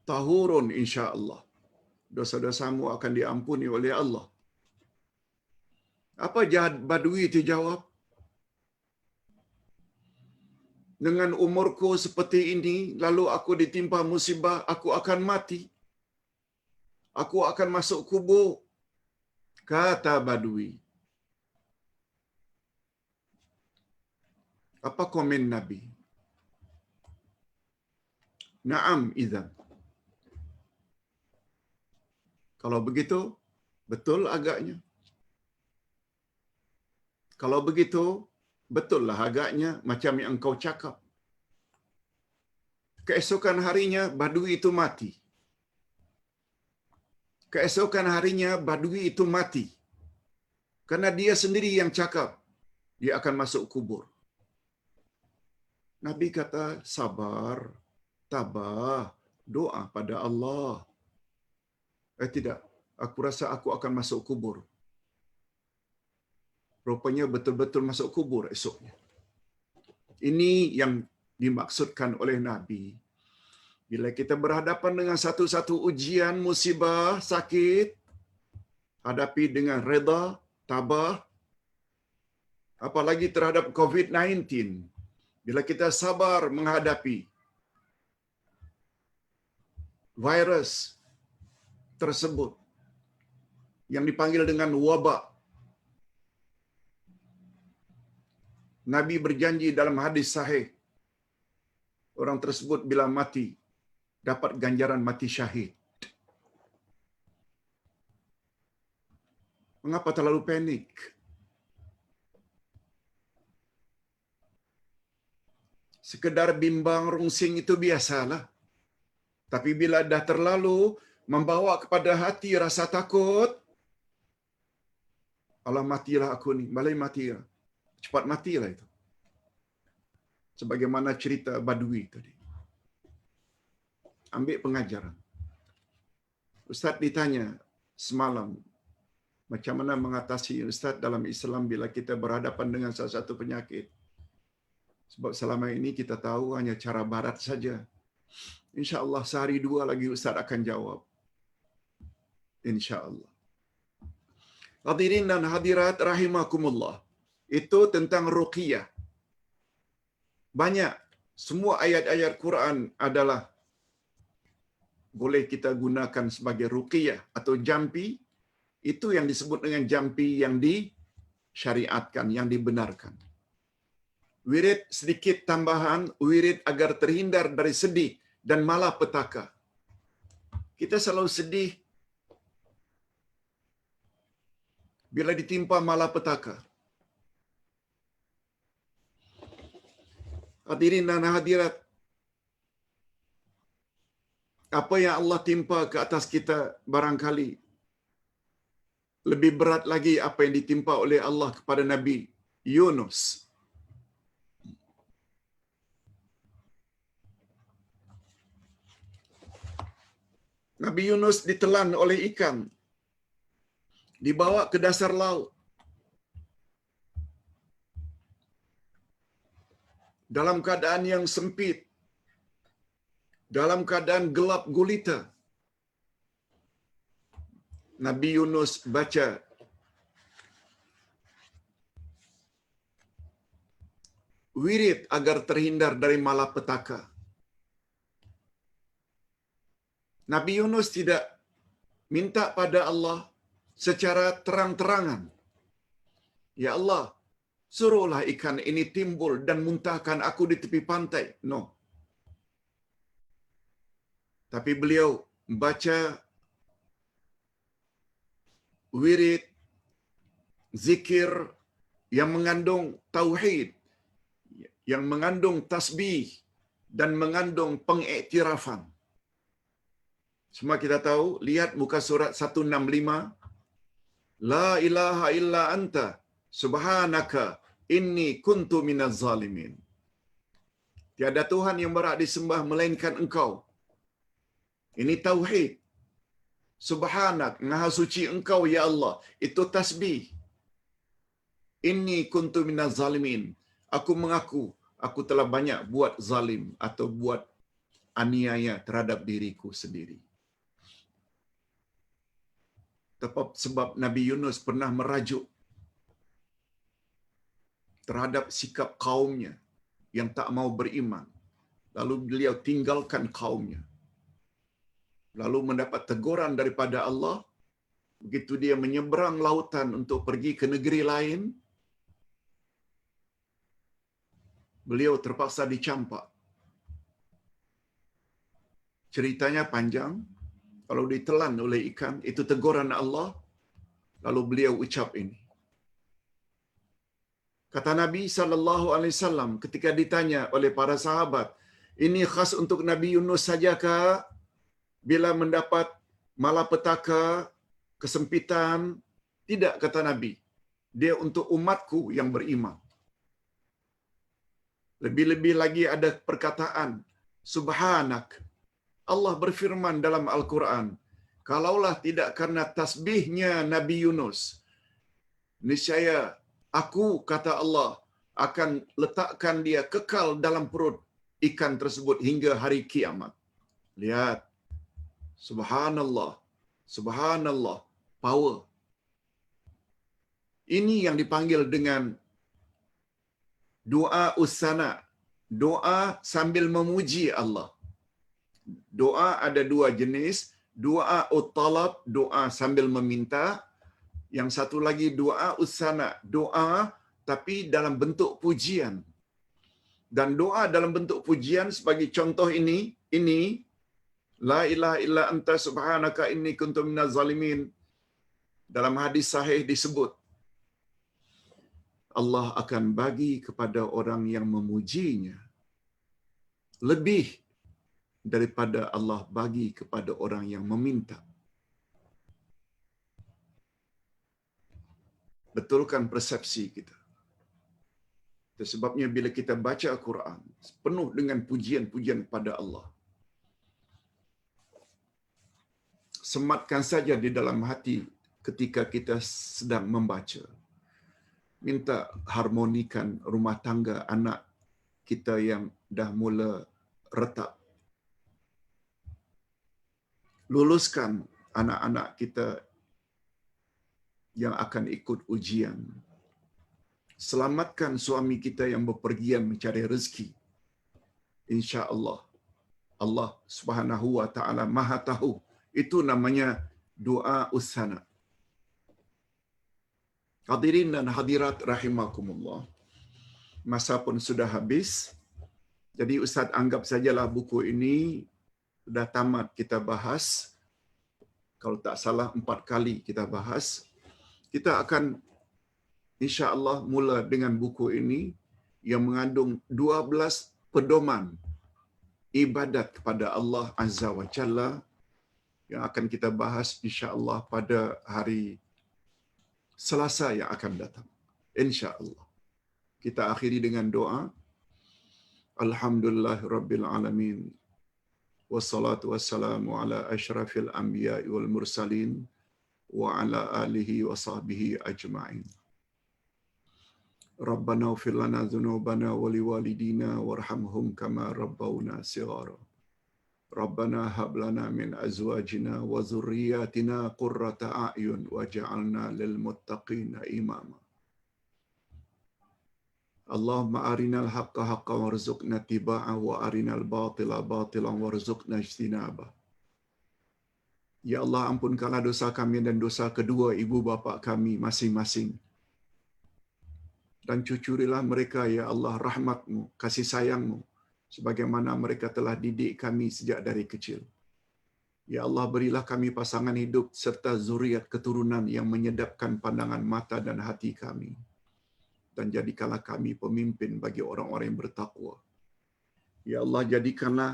[SPEAKER 1] Tahurun insya-Allah. Dosa-dosamu akan diampuni oleh Allah. Apa jahat Badui itu jawab? Dengan umurku seperti ini, lalu aku ditimpa musibah, aku akan mati. Aku akan masuk kubur. Kata Badui. Apa komen Nabi? Naam idzan. Kalau begitu, betul agaknya. Kalau begitu, betullah agaknya macam yang engkau cakap. Keesokan harinya, Badui itu mati. Keesokan harinya, Badui itu mati. Karena dia sendiri yang cakap, dia akan masuk kubur. Nabi kata, sabar, tabah, doa pada Allah. Tidak, aku rasa aku akan masuk kubur. Rupanya betul-betul masuk kubur esoknya. Ini yang dimaksudkan oleh Nabi. Bila kita berhadapan dengan satu-satu ujian, musibah, sakit, hadapi dengan reda, tabah, apalagi terhadap COVID-19. Bila kita sabar menghadapi virus tersebut yang dipanggil dengan wabak, Nabi berjanji dalam hadis sahih, orang tersebut bila mati, dapat ganjaran mati syahid. Mengapa terlalu panik? Sekedar bimbang rungsing itu biasalah. Tapi bila dah terlalu membawa kepada hati rasa takut, Allah matilah aku ni, balai matilah. Cepat matilah itu. Sebagaimana cerita Badui tadi. Ambil pengajaran. Ustaz ditanya semalam, macam mana mengatasi Ustaz dalam Islam bila kita berhadapan dengan salah satu penyakit. Sebab selama ini kita tahu hanya cara barat saja. InsyaAllah sehari dua lagi Ustaz akan jawab. InsyaAllah. Hadirin dan hadirat rahimakumullah. Itu tentang ruqyah. Banyak. Semua ayat-ayat Quran adalah boleh kita gunakan sebagai ruqyah atau jampi. Itu yang disebut dengan jampi yang disyariatkan, yang dibenarkan. Wirid sedikit tambahan, wirid agar terhindar dari sedih dan malapetaka. Kita selalu sedih bila ditimpa malapetaka. Hadirin dan hadirat, apa yang Allah timpa ke atas kita barangkali lebih berat lagi apa yang ditimpa oleh Allah kepada Nabi Yunus. Nabi Yunus ditelan oleh ikan, dibawa ke dasar laut. Dalam keadaan yang sempit, dalam keadaan gelap gulita, Nabi Yunus baca wirid agar terhindar dari malapetaka. Nabi Yunus tidak minta pada Allah secara terang-terangan, ya Allah, suruhlah ikan ini timbul dan muntahkan aku di tepi pantai. No. Tapi beliau baca wirid, zikir yang mengandung tauhid, yang mengandung tasbih dan mengandung pengiktirafan. Semua kita tahu, lihat muka surat 165. La ilaha illa anta subhanaka inni kuntu minaz zalimin. Tiada Tuhan yang berhak disembah melainkan Engkau. Ini tauhid. Subhanak, maha suci engkau ya Allah. Itu tasbih. Inni kuntu minaz zalimin. Aku mengaku aku telah banyak buat zalim atau buat aniaya terhadap diriku sendiri. Sebab Nabi Yunus pernah merajuk terhadap sikap kaumnya yang tak mau beriman. Lalu beliau tinggalkan kaumnya. Lalu mendapat teguran daripada Allah. Begitu dia menyeberang lautan untuk pergi ke negeri lain, beliau terpaksa dicampak. Ceritanya panjang. Kalau ditelan oleh ikan, itu teguran Allah. Lalu beliau ucap ini. Kata Nabi SAW ketika ditanya oleh para sahabat, ini khas untuk Nabi Yunus sajakah? Bila mendapat malapetaka, kesempitan? Tidak, kata Nabi. Dia untuk umatku yang beriman. Lebih-lebih lagi ada perkataan, Subhanak. Allah berfirman dalam Al-Quran, kalaulah tidak karena tasbihnya Nabi Yunus, niscaya aku, kata Allah, akan letakkan dia kekal dalam perut ikan tersebut hingga hari kiamat. Lihat. Subhanallah. Subhanallah. Power. Ini yang dipanggil dengan doa usana. Doa sambil memuji Allah. Doa ada dua jenis. Doa uttalab, doa sambil meminta. Yang satu lagi doa usana, doa tapi dalam bentuk pujian. Dan doa dalam bentuk pujian sebagai contoh ini la ilaha illa anta subhanaka inni kuntu minaz zalimin. Dalam hadis sahih disebut Allah akan bagi kepada orang yang memujinya lebih daripada Allah bagi kepada orang yang meminta. Betulkan persepsi kita. Sebabnya bila kita baca Al-Quran, penuh dengan pujian-pujian kepada Allah. Sematkan saja di dalam hati ketika kita sedang membaca. Minta harmonikan rumah tangga anak kita yang dah mula retak. Luluskan anak-anak kita yang akan ikut ujian. Selamatkan suami kita yang bepergian mencari rezeki. Insya-Allah. Allah Subhanahu wa taala Maha tahu. Itu namanya doa usana. Hadirin dan hadirat rahimakumullah. Masa pun sudah habis. Jadi Ustaz anggap sajalah buku ini sudah tamat kita bahas. Kalau tak salah 4 kali kita bahas. Kita akan insya-Allah mula dengan buku ini yang mengandung 12 pedoman ibadat kepada Allah Azza wa Jalla yang akan kita bahas insya-Allah pada hari Selasa yang akan datang. Insya-Allah. Kita akhiri dengan doa. Alhamdulillahirabbil alamin. Wassalatu wassalamu ala asyrafil anbiya'i wal mursalin wa ala alihi wa sahbihi ajma'in. Rabbana ighfir lana dzunubana wa liwalidina warhamhum kama rabbawna shighara. Rabbana hab lana min azwajina wa dzurriyyatina qurrata a'yun waj'alna lil muttaqina imama. Allahumma arinal haqqa haqqan warzuqna ittiba'ahu wa arinal batila batilan warzuqna ijtinabah. Ya Allah, ampunkanlah dosa kami dan dosa kedua ibu bapa kami masing-masing. Dan cucurilah mereka, ya Allah, rahmat-Mu, kasih sayang-Mu, sebagaimana mereka telah didik kami sejak dari kecil. Ya Allah, berilah kami pasangan hidup serta zuriat keturunan yang menyedapkan pandangan mata dan hati kami. Dan jadikanlah kami pemimpin bagi orang-orang yang bertakwa. Ya Allah, jadikanlah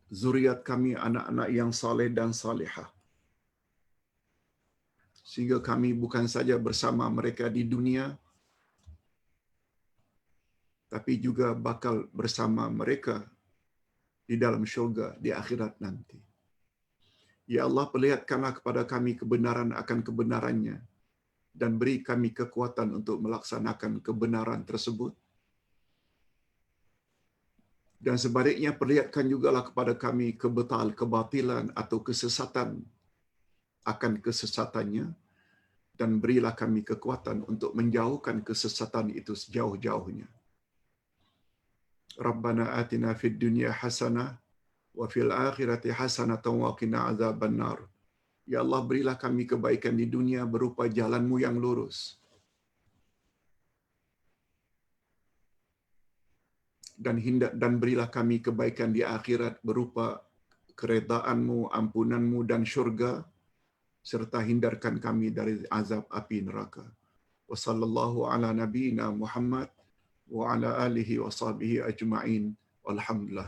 [SPEAKER 1] zuriat kami anak-anak yang saleh dan salihah. Sehingga kami bukan saja bersama mereka di dunia, tapi juga bakal bersama mereka di dalam syurga di akhirat nanti. Ya Allah, perlihatkanlah kepada kami kebenaran akan kebenarannya dan beri kami kekuatan untuk melaksanakan kebenaran tersebut. Dan sebaliknya perlihatkan jugalah kepada kami kebatilan atau kesesatan akan kesesatannya dan berilah kami kekuatan untuk menjauhkan kesesatan itu sejauh-jauhnya. Rabbana atina fid dunya hasanah wa fil akhirati hasanatan wa qina azabannar. Ya Allah, berilah kami kebaikan di dunia berupa jalan-Mu yang lurus. Dan berilah kami kebaikan di akhirat berupa keredaan-Mu, ampunan-Mu dan syurga, serta hindarkan kami dari azab api neraka. Wa sallallahu ala nabiyyina Muhammad wa ala alihi wa sahbihi ajma'in. Walhamdulillah.